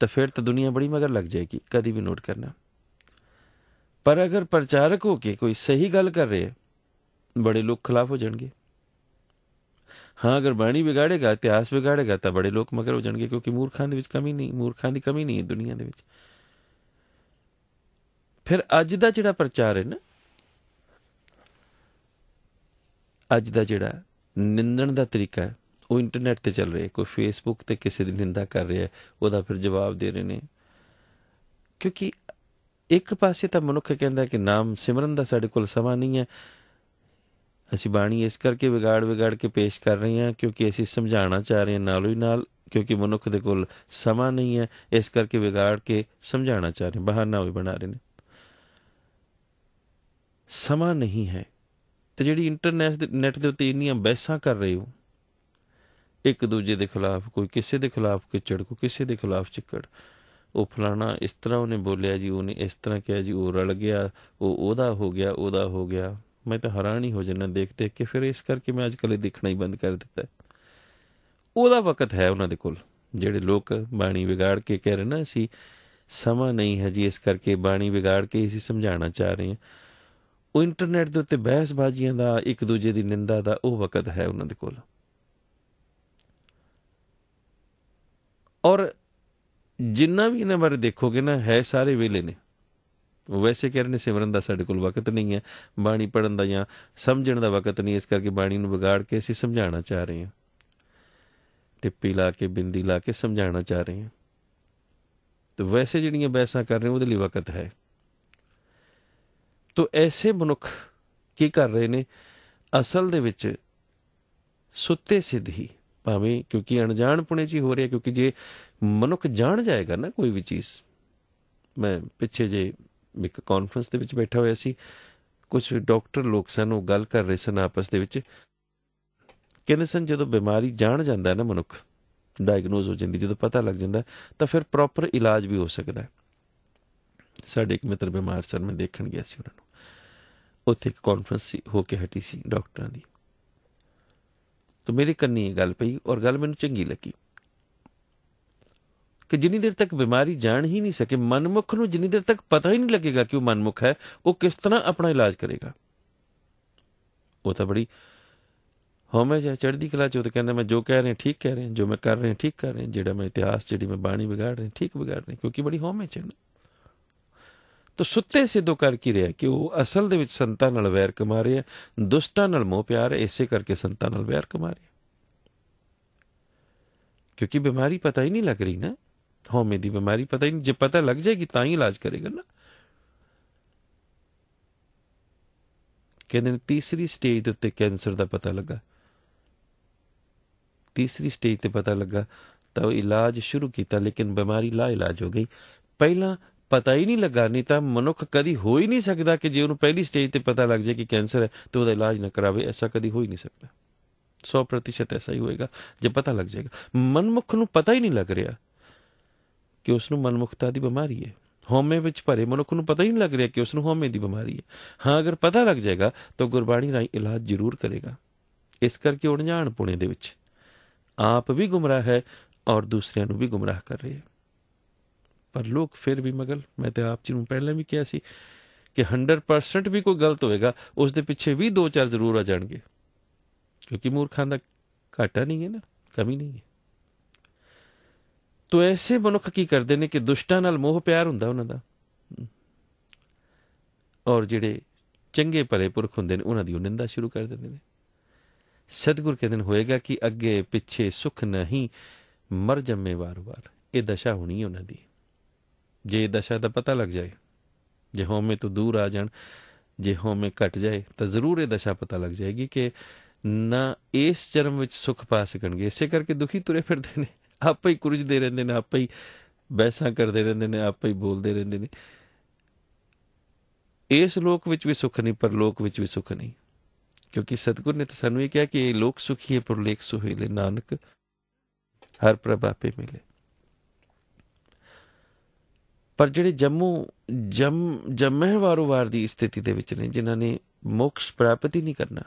ਤਾਂ ਫਿਰ ਤਾਂ ਦੁਨੀਆ ਬੜੀ ਮਗਰ ਲੱਗ ਜਾਏਗੀ। ਕਦੀ ਵੀ ਨੋਟ ਕਰਨਾ। ਪਰ ਅਗਰ ਪ੍ਰਚਾਰਕ ਹੋ ਕੇ ਕੋਈ ਸਹੀ ਗੱਲ ਕਰ ਰਿਹਾ, ਬੜੇ ਲੋਕ ਖਿਲਾਫ ਹੋ ਜਾਣਗੇ। ਹਾਂ, ਅਗਰ ਬਾਣੀ ਵਿਗਾੜੇਗਾ, ਇਤਿਹਾਸ ਵਿਗਾੜੇਗਾ, ਤਾਂ ਬੜੇ ਲੋਕ ਮਗਰ ਹੋ ਜਾਣਗੇ, ਕਿਉਂਕਿ ਮੂਰਖਾਂ ਦੇ ਵਿੱਚ ਕਮੀ ਨਹੀਂ, ਮੂਰਖਾਂ ਦੀ ਕਮੀ ਨਹੀਂ ਹੈ ਦੁਨੀਆ ਦੇ ਵਿੱਚ। ਫਿਰ ਅੱਜ ਦਾ ਜਿਹੜਾ ਪ੍ਰਚਾਰ ਹੈ ਨਾ, ਅੱਜ ਦਾ ਜਿਹੜਾ ਨਿੰਦਣ ਦਾ ਤਰੀਕਾ ਹੈ, ਉਹ ਇੰਟਰਨੈਟ ਤੇ ਚੱਲ ਰਿਹਾ। ਕੋਈ ਫੇਸਬੁੱਕ ਤੇ ਕਿਸੇ ਦੀ ਨਿੰਦਾ ਕਰ ਰਿਹਾ, ਉਹਦਾ ਫਿਰ ਜਵਾਬ ਦੇ ਰਹੇ ਨੇ। ਕਿਉਂਕਿ ਇੱਕ ਪਾਸੇ ਤਾਂ ਮਨੁੱਖ ਕਹਿੰਦਾ ਕਿ ਨਾਮ ਸਿਮਰਨ ਦਾ ਸਾਡੇ ਕੋਲ ਸਮਾਂ ਨਹੀਂ ਹੈ। ਅਸੀਂ ਬਾਣੀ ਇਸ ਕਰਕੇ ਵਿਗਾੜ ਕੇ ਪੇਸ਼ ਕਰ ਰਹੇ ਹਾਂ, ਕਿਉਂਕਿ ਅਸੀਂ ਸਮਝਾਉਣਾ ਚਾਹ ਰਹੇ ਹਾਂ ਨਾਲੋਂ ਹੀ ਨਾਲ, ਕਿਉਂਕਿ ਮਨੁੱਖ ਦੇ ਕੋਲ ਸਮਾਂ ਨਹੀਂ ਹੈ, ਇਸ ਕਰਕੇ ਵਿਗਾੜ ਕੇ ਸਮਝਾਉਣਾ ਚਾਹ ਰਹੇ, ਬਹਾਨਾ ਵੀ ਬਣਾ ਰਹੇ ਨੇ। ਸਮਾਂ ਨਹੀਂ ਹੈ ਤੇ ਜਿਹੜੀ ਨੈਟ ਦੇ ਉੱਤੇ ਇੰਨੀਆਂ ਬਹਿਸਾਂ ਕਰ ਰਹੇ ਹੋ, ਇੱਕ ਦੂਜੇ ਦੇ ਖਿਲਾਫ, ਕੋਈ ਕਿਸੇ ਦੇ ਖਿਲਾਫ ਕਿਚੜ, ਕੋਈ ਕਿਸੇ ਦੇ ਖਿਲਾਫ ਚਿੱਕੜ, ਉਹ ਫਲਾਣਾ ਇਸ ਤਰ੍ਹਾਂ ਉਹਨੇ ਬੋਲਿਆ ਜੀ, ਉਹਨੇ ਇਸ ਤਰ੍ਹਾਂ ਕਿਹਾ ਜੀ, ਉਹ ਰਲ ਗਿਆ, ਉਹ ਉਹਦਾ ਹੋ ਗਿਆ, ਉਹਦਾ ਹੋ ਗਿਆ। ਮੈਂ ਤਾਂ ਹੈਰਾਨ ਹੀ ਹੋ ਜਾਂਦਾ ਦੇਖ ਦੇਖ ਕੇ। ਫਿਰ ਇਸ ਕਰਕੇ ਮੈਂ ਅੱਜ ਕੱਲ੍ਹ ਦੇਖਣਾ ਹੀ ਬੰਦ ਕਰ ਦਿੱਤਾ। ਉਹਦਾ ਵਕਤ ਹੈ ਉਹਨਾਂ ਦੇ ਕੋਲ, ਜਿਹੜੇ ਲੋਕ ਬਾਣੀ ਵਿਗਾੜ ਕੇ ਕਹਿ ਰਹੇ ਨਾ ਅਸੀਂ ਸਮਾਂ ਨਹੀਂ ਹੈ ਜੀ, ਇਸ ਕਰਕੇ ਬਾਣੀ ਵਿਗਾੜ ਕੇ ਅਸੀਂ ਸਮਝਾਉਣਾ ਚਾਹ ਰਹੇ ਹਾਂ। ਉਹ ਇੰਟਰਨੈਟ ਦੇ ਉੱਤੇ ਬਹਿਸਬਾਜ਼ੀਆਂ ਦਾ, ਇੱਕ ਦੂਜੇ ਦੀ ਨਿੰਦਾ ਦਾ ਉਹ ਵਕਤ ਹੈ ਉਹਨਾਂ ਦੇ ਕੋਲ। ਔਰ ਜਿੰਨਾ ਵੀ ਇਹਨਾਂ ਬਾਰੇ ਦੇਖੋਗੇ ਨਾ, ਹੈ ਸਾਰੇ ਵੇਲੇ ਨੇ। ਉਹ ਵੈਸੇ ਕਹਿ ਰਹੇ ਨੇ ਸਿਮਰਨ ਦਾ ਸਾਡੇ ਕੋਲ ਵਕਤ ਨਹੀਂ ਹੈ, ਬਾਣੀ ਪੜ੍ਹਨ ਦਾ ਜਾਂ ਸਮਝਣ ਦਾ ਵਕਤ ਨਹੀਂ, ਇਸ ਕਰਕੇ ਬਾਣੀ ਨੂੰ ਵਿਗਾੜ ਕੇ ਅਸੀਂ ਸਮਝਾਉਣਾ ਚਾਹ ਰਹੇ ਹਾਂ, ਟਿੱਪੀ ਲਾ ਕੇ, ਬਿੰਦੀ ਲਾ ਕੇ ਸਮਝਾਉਣਾ ਚਾਹ ਰਹੇ ਹਾਂ। ਤੇ ਵੈਸੇ ਜਿਹੜੀਆਂ ਬਹਿਸਾਂ ਕਰ ਰਹੇ ਉਹਦੇ ਲਈ ਵਕਤ ਹੈ। ਤੋ ਐਸੇ ਮਨੁੱਖ ਕੀ ਕਰ ਰਹੇ ਨੇ, ਅਸਲ ਦੇ ਵਿੱਚ ਸੁੱਤੇ ਸਿੱਧ ਹੀ, ਭਾਵੇਂ ਕਿਉਂਕਿ ਅਣਜਾਣਪੁਣੇ 'ਚ ਹੀ ਹੋ ਰਿਹਾ। ਕਿਉਂਕਿ ਜੇ ਮਨੁੱਖ ਜਾਣ ਜਾਏਗਾ ਨਾ ਕੋਈ ਵੀ ਚੀਜ਼, ਮੈਂ ਪਿੱਛੇ ਜੇ ਇੱਕ ਕਾਨਫਰੰਸ ਦੇ ਵਿੱਚ ਬੈਠਾ ਹੋਇਆ ਸੀ, ਕੁਝ ਡਾਕਟਰ ਲੋਕ ਸਨ, ਉਹ ਗੱਲ ਕਰ ਰਹੇ ਸਨ ਆਪਸ ਦੇ ਵਿੱਚ, ਕਹਿੰਦੇ ਸਨ ਜਦੋਂ ਬਿਮਾਰੀ ਜਾਣ ਜਾਂਦਾ ਨਾ ਮਨੁੱਖ, ਡਾਇਗਨੋਜ਼ ਹੋ ਜਾਂਦੀ, ਜਦੋਂ ਪਤਾ ਲੱਗ ਜਾਂਦਾ ਤਾਂ ਫਿਰ ਪ੍ਰੋਪਰ ਇਲਾਜ ਵੀ ਹੋ ਸਕਦਾ। ਸਾਡੇ ਇੱਕ ਮਿੱਤਰ ਬਿਮਾਰ ਸਨ, ਮੈਂ ਦੇਖਣ ਗਿਆ ਸੀ ਉਹਨਾਂ ਨੂੰ, ਉੱਥੇ ਇੱਕ ਕਾਨਫਰੰਸ ਹੋ ਕੇ ਹਟੀ ਸੀ ਡਾਕਟਰਾਂ ਦੀ। ਤਾਂ ਮੇਰੇ ਕੰਨੀ ਇਹ ਗੱਲ ਪਈ ਔਰ ਗੱਲ ਮੈਨੂੰ ਚੰਗੀ ਲੱਗੀ ਕਿ ਜਿੰਨੀ ਦੇਰ ਤੱਕ ਬਿਮਾਰੀ ਜਾਣ ਹੀ ਨਹੀਂ ਸਕੇ, ਮਨਮੁੱਖ ਨੂੰ ਜਿੰਨੀ ਦੇਰ ਤੱਕ ਪਤਾ ਹੀ ਨਹੀਂ ਲੱਗੇਗਾ ਕਿ ਉਹ ਮਨਮੁੱਖ ਹੈ, ਉਹ ਕਿਸ ਤਰ੍ਹਾਂ ਆਪਣਾ ਇਲਾਜ ਕਰੇਗਾ। ਉਹ ਤਾਂ ਬੜੀ ਹਉਮੈ ਜਾਂ ਚੜ੍ਹਦੀ ਕਲਾ 'ਚ, ਉਹ ਤਾਂ ਕਹਿੰਦਾ ਮੈਂ ਜੋ ਕਹਿ ਰਿਹਾ ਠੀਕ ਕਹਿ ਰਿਹਾ, ਜੋ ਮੈਂ ਕਰ ਰਿਹਾ ਠੀਕ ਕਰ ਰਿਹਾ, ਜਿਹੜਾ ਮੈਂ ਇਤਿਹਾਸ, ਜਿਹੜੀ ਮੈਂ ਬਾਣੀ ਵਿਗਾੜ ਰਿਹਾ ਠੀਕ ਵਿਗਾੜ ਰਿਹਾ, ਕਿਉਂਕਿ ਬੜੀ ਹਉਮੈ 'ਚ ਹੈ ਨਾ। ਤਾਂ ਸੁੱਤੇ ਸਿੱਧੋ ਕਰ ਕੀ ਰਿਹਾ ਕਿ ਉਹ ਅਸਲ ਦੇ ਵਿੱਚ ਸੰਤਾਂ ਨਾਲ ਵੈਰ ਕਮਾ ਰਿਹਾ, ਦੁਸ਼ਟਾਂ ਨਾਲ ਮੋਹ ਪਿਆਰ ਹੈ, ਇਸੇ ਕਰਕੇ ਸੰਤਾਂ ਨਾਲ ਵੈਰ ਕਮਾ ਰਿਹਾ। ਕਿਉਂਕਿ ਬਿਮਾਰੀ ਪਤਾ ਹੀ ਨਹੀਂ ਲੱਗ ਰਹੀ ਨਾ, ਹਉਮੈ ਦੀ ਬਿਮਾਰੀ ਪਤਾ ਹੀ ਨਹੀਂ। ਜੇ ਪਤਾ ਲੱਗ ਜਾਏਗੀ ਤਾਂ ਹੀ ਇਲਾਜ ਕਰੇਗਾ ਨਾ। ਕਹਿੰਦੇ ਨੇ ਤੀਸਰੀ ਸਟੇਜ ਦੇ ਉੱਤੇ ਕੈਂਸਰ ਦਾ ਪਤਾ ਲੱਗਾ, ਤੀਸਰੀ ਸਟੇਜ ਤੇ ਪਤਾ ਲੱਗਾ ਤਾਂ ਉਹ ਇਲਾਜ ਸ਼ੁਰੂ ਕੀਤਾ, ਲੇਕਿਨ ਬਿਮਾਰੀ ਲਾ ਇਲਾਜ ਹੋ ਗਈ। ਪਹਿਲਾਂ ਪਤਾ ਹੀ ਨਹੀਂ ਲੱਗਾ, ਨਹੀਂ ਤਾਂ ਮਨੁੱਖ ਕਦੀ ਹੋ ਹੀ ਨਹੀਂ ਸਕਦਾ ਕਿ ਜੇ ਉਹਨੂੰ ਪਹਿਲੀ ਸਟੇਜ ਤੇ ਪਤਾ ਲੱਗ ਜਾਏ ਕਿ ਕੈਂਸਰ ਹੈ ਤਾਂ ਉਹਦਾ ਇਲਾਜ ਨਾ ਕਰਾਵੇ। ਐਸਾ ਕਦੀ ਹੋ ਹੀ ਨਹੀਂ ਸਕਦਾ। 100% ਐਸਾ ਹੀ ਹੋਏਗਾ ਜੇ ਪਤਾ ਲੱਗ ਜਾਏਗਾ। ਮਨਮੁੱਖ ਨੂੰ ਪਤਾ ਹੀ ਨਹੀਂ ਲੱਗ ਰਿਹਾ ਕਿ ਉਸ ਨੂੰ ਮਨਮੁਖਤਾ ਦੀ ਬਿਮਾਰੀ ਹੈ। ਹਉਮੈ ਵਿੱਚ ਭਰੇ ਮਨੁੱਖ ਨੂੰ ਪਤਾ ਹੀ ਨਹੀਂ ਲੱਗ ਰਿਹਾ ਕਿ ਉਸ ਨੂੰ ਹਉਮੈ ਦੀ ਬਿਮਾਰੀ ਹੈ। ਹਾਂ, ਅਗਰ ਪਤਾ ਲੱਗ ਜਾਏਗਾ ਤਾਂ ਗੁਰਬਾਣੀ ਰਾਹੀਂ ਇਲਾਜ ਜ਼ਰੂਰ ਕਰੇਗਾ। ਇਸ ਕਰਕੇ ਅਣਜਾਣਪੁਣੇ ਦੇ ਵਿੱਚ ਆਪ ਵੀ ਗੁੰਮਰਾਹ ਹੈ ਔਰ ਦੂਸਰਿਆਂ ਨੂੰ ਵੀ ਗੁੰਮਰਾਹ ਕਰ ਰਹੇ ਹੈ। ਪਰ ਲੋਕ ਫਿਰ ਵੀ ਮਗਲ, ਮੈਂ ਤਾਂ ਆਪ ਜੀ ਨੂੰ ਪਹਿਲਾਂ ਵੀ ਕਿਹਾ ਸੀ ਕਿ 100% ਵੀ ਕੋਈ ਗਲਤ ਹੋਏਗਾ, ਉਸ ਦੇ ਪਿੱਛੇ ਵੀ 2-4 ਜ਼ਰੂਰ ਆ ਜਾਣਗੇ, ਕਿਉਂਕਿ ਮੂਰਖਾਂ ਦਾ ਘਾਟਾ ਨਹੀਂ ਹੈ ਨਾ, ਕਮੀ ਨਹੀਂ ਹੈ। ਤੋ ਐਸੇ ਮਨੁੱਖ ਕੀ ਕਰਦੇ ਨੇ ਕਿ ਦੁਸ਼ਟਾਂ ਨਾਲ ਮੋਹ ਪਿਆਰ ਹੁੰਦਾ ਉਹਨਾਂ ਦਾ, ਔਰ ਜਿਹੜੇ ਚੰਗੇ ਭਲੇ ਪੁਰਖ ਹੁੰਦੇ ਨੇ ਉਹਨਾਂ ਦੀ ਉਹ ਨਿੰਦਾ ਸ਼ੁਰੂ ਕਰ ਦਿੰਦੇ ਨੇ। ਸਤਿਗੁਰ ਕਹਿੰਦੇ ਨੇ ਹੋਏਗਾ ਕਿ ਅੱਗੇ ਪਿੱਛੇ ਸੁੱਖ ਨਹੀਂ, ਮਰ ਜੰਮੇ ਵਾਰ-ਵਾਰ। ਇਹ ਦਸ਼ਾ ਹੋਣੀ ਉਹਨਾਂ ਦੀ। ਜੇ ਇਹ ਦਸ਼ਾ ਦਾ ਪਤਾ ਲੱਗ ਜਾਏ, ਜੇ ਹਉਮੈ ਤੋਂ ਦੂਰ ਆ ਜਾਣ, ਜੇ ਹਉਮੈ ਘਟ ਜਾਏ ਤਾਂ ਜ਼ਰੂਰ ਇਹ ਦਸ਼ਾ ਪਤਾ ਲੱਗ ਜਾਏਗੀ ਕਿ ਨਾ ਇਸ ਜਨਮ ਵਿੱਚ ਸੁੱਖ ਪਾ ਸਕਣਗੇ। ਇਸੇ ਕਰਕੇ ਦੁਖੀ ਤੁਰੇ ਫਿਰਦੇ ਨੇ, ਆਪੇ ਹੀ ਕੁਰਜਦੇ ਰਹਿੰਦੇ ਨੇ, ਆਪੇ ਹੀ ਬਹਿਸਾਂ ਕਰਦੇ ਰਹਿੰਦੇ ਨੇ, ਆਪੇ ਹੀ ਬੋਲਦੇ ਰਹਿੰਦੇ ਨੇ। ਇਸ ਲੋਕ ਵਿੱਚ ਵੀ ਸੁੱਖ ਨਹੀਂ, ਪਰਲੋਕ ਵਿੱਚ ਵੀ ਸੁੱਖ ਨਹੀਂ। ਕਿਉਂਕਿ ਸਤਿਗੁਰ ਨੇ ਤਾਂ ਸਾਨੂੰ ਇਹ ਕਿਹਾ ਕਿ ਇਹ ਲੋਕ ਸੁਖੀਏ ਪਰਲੇਖ ਸੁਹੇਲੇ, ਨਾਨਕ ਹਰ ਪ੍ਰਭ ਆਪੇ ਮਿਲੇ। ਪਰ ਜਿਹੜੇ ਜੰਮਹਿ ਵਾਰੋ ਵਾਰ ਦੀ ਸਥਿਤੀ ਦੇ ਵਿੱਚ ਨੇ, ਜਿਨ੍ਹਾਂ ਨੇ ਮੋਕਸ਼ ਪ੍ਰਾਪਤ ਹੀ ਨਹੀਂ ਕਰਨਾ,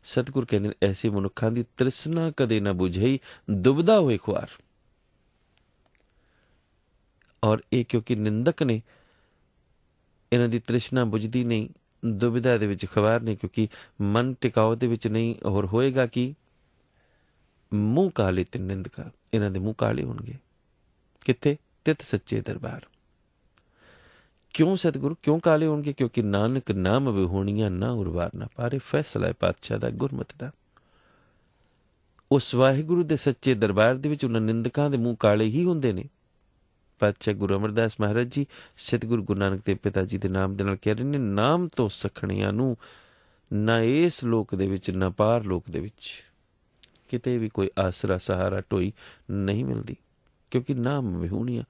ਸਤਿਗੁਰ ਕਹਿੰਦੇ ਨੇ ਐਸੇ ਮਨੁੱਖਾਂ ਦੀ ਤ੍ਰਿਸ਼ਨਾ ਕਦੇ ਨਾ ਬੁਝਈ, ਦੁਬਦਾ ਹੋਏ ਖੁਆਰ। ਔਰ ਇਹ ਕਿਉਂਕਿ ਨਿੰਦਕ ਨੇ, ਇਹਨਾਂ ਦੀ ਤ੍ਰਿਸ਼ਨਾ ਬੁਝਦੀ ਨਹੀਂ, ਦੁਬਿਧਾ ਦੇ ਵਿੱਚ ਖਵਾਰ ਨੇ, ਕਿਉਂਕਿ ਮਨ ਟਿਕਾਓ ਦੇ ਵਿੱਚ ਨਹੀਂ। ਹੋਰ ਹੋਏਗਾ ਕਿ ਮੂੰਹ ਕਾਲੇ ਤੇ ਨਿੰਦਕਾ, ਇਹਨਾਂ ਦੇ ਮੂੰਹ ਕਾਲੇ ਹੋਣਗੇ। ਕਿੱਥੇ? ਤਿਤ ਸੱਚੇ ਦਰਬਾਰ। ਕਿਉਂ ਸਤਿਗੁਰੂ ਕਿਉਂ ਕਾਲੇ ਹੋਣਗੇ? ਕਿਉਂਕਿ ਨਾਨਕ ਨਾਮ ਵਿਹੋਣੀਆਂ ਨਾ ਉਰਵਾਰ ਨਾ ਪਾਰੇ, ਫੈਸਲਾ ਹੈ ਪਾਤਸ਼ਾਹ ਦਾ ਗੁਰਮਤਿ ਦਾ। ਉਸ ਵਾਹਿਗੁਰੂ ਦੇ ਸੱਚੇ ਦਰਬਾਰ ਦੇ ਵਿੱਚ ਉਹਨਾਂ ਨਿੰਦਕਾਂ ਦੇ ਮੂੰਹ ਕਾਲੇ ਹੀ ਹੁੰਦੇ ਨੇ। ਪਾਤਸ਼ਾਹ ਗੁਰੂ ਅਮਰਦਾਸ ਮਹਾਰਾਜ ਜੀ ਸਤਿਗੁਰੂ ਗੁਰੂ ਨਾਨਕ ਦੇਵ ਪਿਤਾ ਜੀ ਦੇ ਨਾਮ ਦੇ ਨਾਲ ਕਹਿ ਰਹੇ ਨੇ, ਨਾਮ ਤੋਂ ਸਖਣਿਆਂ ਨੂੰ ਨਾ ਇਸ ਲੋਕ ਦੇ ਵਿੱਚ ਨਾ ਪਾਰ ਲੋਕ ਦੇ ਵਿੱਚ ਕਿਤੇ ਵੀ ਕੋਈ ਆਸਰਾ ਸਹਾਰਾ ਢੋਈ ਨਹੀਂ ਮਿਲਦੀ, ਕਿਉਂਕਿ ਨਾਮ ਵਿਹੂਣੀਆਂ,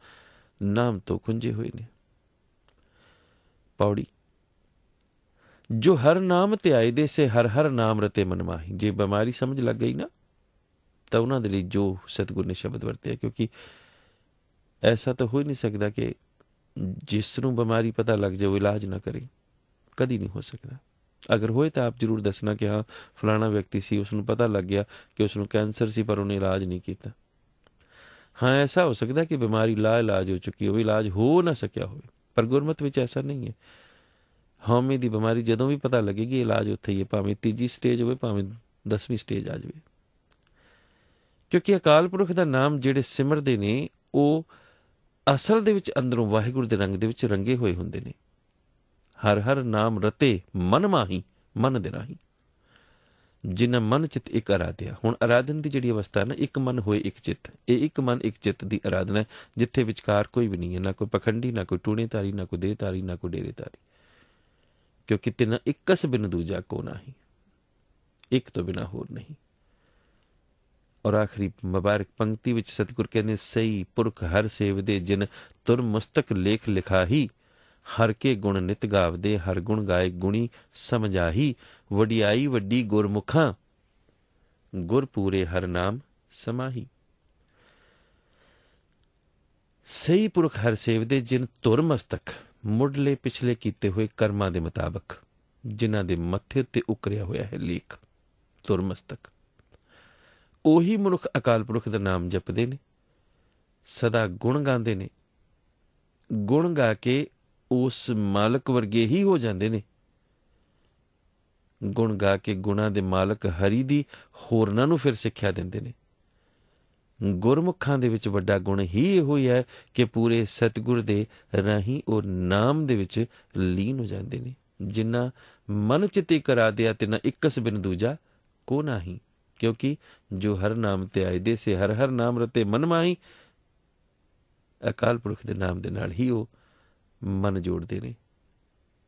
ਨਾਮ ਤੋਂ ਖੁੰਝੇ ਹੋਏ ਨੇ। ਪੌੜੀ ਜੋ ਹਰ ਨਾਮ ਧਿਆਏ ਦੇ ਸੇ ਹਰ ਹਰ ਨਾਮ ਰਤੇ ਮਨ ਮਾਹੀ। ਜੇ ਬਿਮਾਰੀ ਸਮਝ ਲੱਗ ਗਈ ਨਾ ਤਾਂ ਉਹਨਾਂ ਦੇ ਲਈ ਜੋ ਸਤਿਗੁਰ ਨੇ ਸ਼ਬਦ ਵਰਤਿਆ, ਕਿਉਂਕਿ ਐਸਾ ਤਾਂ ਹੋ ਹੀ ਨਹੀਂ ਸਕਦਾ ਕਿ ਜਿਸ ਨੂੰ ਬਿਮਾਰੀ ਪਤਾ ਲੱਗ ਜਾਏ ਉਹ ਇਲਾਜ ਨਾ ਕਰੇ, ਕਦੀ ਨਹੀਂ ਹੋ ਸਕਦਾ। ਅਗਰ ਹੋਏ ਤਾਂ ਆਪ ਜ਼ਰੂਰ ਦੱਸਣਾ ਕਿ ਹਾਂ ਫਲਾਣਾ ਵਿਅਕਤੀ ਸੀ, ਉਸ ਨੂੰ ਪਤਾ ਲੱਗ ਗਿਆ ਕਿ ਉਸ ਨੂੰ ਕੈਂਸਰ ਸੀ ਪਰ ਉਹਨੇ ਇਲਾਜ ਨਹੀਂ ਕੀਤਾ। हाँ, ऐसा हो सकता कि बीमारी ला इलाज हो चुकी हो, इलाज हो ना सकिਆ ਹੋਵੇ, ਪਰ ਗੁਰਮਤਿ ਵਿੱਚ ਐਸਾ ਨਹੀਂ ਹੈ। ਹਉਮੈ ਦੀ ਬਿਮਾਰੀ ਜਦੋਂ ਵੀ ਪਤਾ ਲੱਗੇਗੀ ਇਲਾਜ ਉੱਥੇ ਹੀ ਹੈ, ਭਾਵੇਂ ਤੀਜੀ ਸਟੇਜ ਹੋਵੇ, ਭਾਵੇਂ 10ਵੀਂ ਸਟੇਜ ਆ ਜਾਵੇ। ਕਿਉਂਕਿ ਅਕਾਲ ਪੁਰਖ ਦਾ ਨਾਮ ਜਿਹੜੇ ਸਿਮਰਦੇ ਨੇ ਉਹ ਅਸਲ ਦੇ ਵਿੱਚ ਅੰਦਰੋਂ ਵਾਹਿਗੁਰੂ ਦੇ ਰੰਗ ਦੇ ਵਿੱਚ ਰੰਗੇ ਹੋਏ ਹੁੰਦੇ ਨੇ। ਹਰ ਹਰ ਨਾਮ ਰਤੇ ਮਨ ਮਾਹੀ, ਮਨ ਦੇ ਰਾਹੀਂ ਜਿਨ੍ਹਾਂ ਮਨ ਚਿੱਤ ਇੱਕ ਅਰਾਧਿਆ। ਹੁਣ ਅਰਾਧਨ ਦੀ ਜਿਹੜੀ ਅਵਸਥਾ ਨਾ, ਇੱਕ ਮਨ ਹੋਏ ਇੱਕ ਚਿੱਤ, ਇਹ ਇੱਕ ਮਨ ਇੱਕ ਚਿੱਤ ਦੀ ਅਰਾਧਨਾ ਹੈ, ਜਿੱਥੇ ਵਿਚਕਾਰ ਕੋਈ ਵੀ ਨਹੀਂ ਹੈ, ਨਾ ਕੋਈ ਪਖੰਡੀ, ਨਾ ਕੋਈ ਟੂਣੇਧਾਰੀ, ਨਾ ਕੋਈ ਦੇਹਧਾਰੀ, ਨਾ ਕੋਈ ਡੇਰੇਧਾਰੀ। ਕਿਉਂਕਿ ਤਿੰਨ ਇੱਕਸ ਬਿਨ ਦੂਜਾ ਕੋ ਨਾਹੀ, ਇੱਕ ਤੋਂ ਬਿਨਾ ਹੋਰ ਨਹੀਂ। ਔਰ ਆਖਰੀ ਮੁਬਾਰਕ ਪੰਕਤੀ ਵਿੱਚ ਸਤਿਗੁਰ ਕਹਿੰਦੇ, ਸਹੀ ਪੁਰਖ ਹਰ ਸੇਵਦੇ ਜਿਨ ਤੁਰ ਮਸਤਕ ਲੇਖ ਲਿਖਾਹੀ, ਹਰ ਕੇ ਗੁਣ ਨਿਤ ਗਾਵਦੇ ਹਰ ਗੁਣ ਗਾਏ ਗੁਣੀ ਸਮਝਾਹੀ, ਵਡਿਆਈ ਵੱਡੀ ਗੁਰਮੁਖਾਂ ਗੁਰ ਪੂਰੇ ਹਰ ਨਾਮ ਸਮਾਹੀ। ਸਹੀ ਪੁਰਖ ਹਰ ਸੇਵਦੇ ਜਿਨ ਤੁਰ ਮਸਤਕ, ਮੁੱਢਲੇ ਪਿਛਲੇ ਕੀਤੇ ਹੋਏ ਕਰਮਾਂ ਦੇ ਮੁਤਾਬਕ, ਜਿਨ੍ਹਾਂ ਦੇ ਮੱਥੇ ਉੱਤੇ ਉਕਰਿਆ ਹੋਇਆ ਹੈ ਲੇਖ, ਤੁਰ ਮਸਤਕ, ਉਹੀ ਮਨੁੱਖ ਅਕਾਲ ਪੁਰਖ ਦਾ ਨਾਮ ਜਪਦੇ ਨੇ, ਸਦਾ ਗੁਣ ਗਾਉਂਦੇ ਨੇ। ਗੁਣ ਗਾ ਕੇ ਉਸ ਮਾਲਕ ਵਰਗੇ ਹੀ ਹੋ ਜਾਂਦੇ ਨੇ। ਗੁਣ ਗਾ ਕੇ ਗੁਣਾਂ ਦੇ ਮਾਲਕ ਹਰੀ ਦੀ ਹੋਰਨਾਂ ਨੂੰ ਫਿਰ ਸਿੱਖਿਆ ਦਿੰਦੇ ਨੇ। ਗੁਰਮੁਖਾਂ ਦੇ ਵਿੱਚ ਵੱਡਾ ਗੁਣ ਹੀ ਇਹੋ ਹੀ ਹੈ ਕਿ ਪੂਰੇ ਸਤਿਗੁਰ ਦੇ ਰਾਹੀਂ ਉਹ ਨਾਮ ਦੇ ਵਿੱਚ ਲੀਨ ਹੋ ਜਾਂਦੇ ਨੇ। ਜਿੰਨਾ ਮਨ ਚਿੱਤੇ ਕਰਾ ਦਿਆ ਤਿਨਾ ਇੱਕਸ ਬਿਨ ਦੂਜਾ ਕੋ ਨਾਹੀ, ਕਿਉਂਕਿ ਜੋ ਹਰ ਨਾਮ ਤੇ ਆਇਦੇ ਸੇ ਹਰ ਹਰ ਨਾਮ ਰਤੇ ਮਨ ਮਾਹੀ, ਅਕਾਲ ਪੁਰਖ ਦੇ ਨਾਮ ਦੇ ਨਾਲ ਹੀ ਉਹ ਮਨ ਜੋੜਦੇ ਨੇ।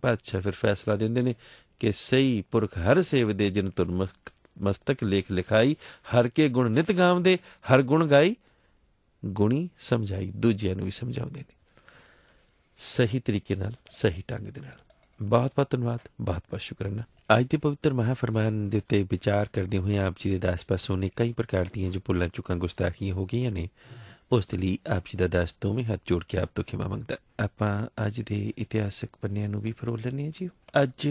ਪਾਤਸ਼ਾਹ ਫਿਰ ਫੈਸਲਾ ਦਿੰਦੇ ਨੇ ਕਿ ਸਹੀ ਪੁਰਖ ਹਰ ਸੇਵਦੇ ਜਿਨ ਤੁਰ ਮਸਤਕ ਲੇਖ ਲਿਖਾਈ, ਹਰ ਕੇ ਗੁਣ ਨਿਤ ਗਾਵਦੇ ਹਰ ਗੁਣ ਗਾਈ ਗੁਣੀ ਸਮਝਾਈ। ਦੂਜਿਆਂ ਨੂੰ ਵੀ ਸਮਝਾਉਂਦੇ ਨੇ ਸਹੀ ਤਰੀਕੇ ਨਾਲ, ਸਹੀ ਢੰਗ ਦੇ ਨਾਲ। ਬਹੁਤ ਬਹੁਤ ਧੰਨਵਾਦ, ਬਹੁਤ ਬਹੁਤ ਸ਼ੁਕਰਾਨਾ। ਅੱਜ ਦੇ ਪਵਿੱਤਰ ਮਹਾਂਫਰਮਾਨ ਦੇ ਉੱਤੇ ਵਿਚਾਰ ਕਰਦੇ ਹੋਏ ਆਪ ਜੀ ਦੇ ਦਾਸ ਪਾਸੋਂ ਨੇ ਕਈ ਪ੍ਰਕਾਰ ਦੀਆਂ ਜੋ ਭੁੱਲਾਂ ਚੁੱਕਾਂ ਗੁਸਤਾਖੀਆਂ ਹੋ ਗਈਆਂ ਨੇ, ਉਸ ਦੇ ਲਈ ਆਪ ਜੀ ਦਾ ਦਾਸ ਦੋਵੇਂ ਹੱਥ ਜੋੜ ਕੇ ਆਪ ਤੋਂ ਖਿਮਾ ਮੰਗਦਾ। ਆਪਾਂ ਅੱਜ ਦੇ ਇਤਿਹਾਸਕ ਪੰਨਿਆਂ ਨੂੰ ਵੀ ਫਰੋਲ ਲੈਂਦੇ ਹਾਂ ਜੀ। ਅੱਜ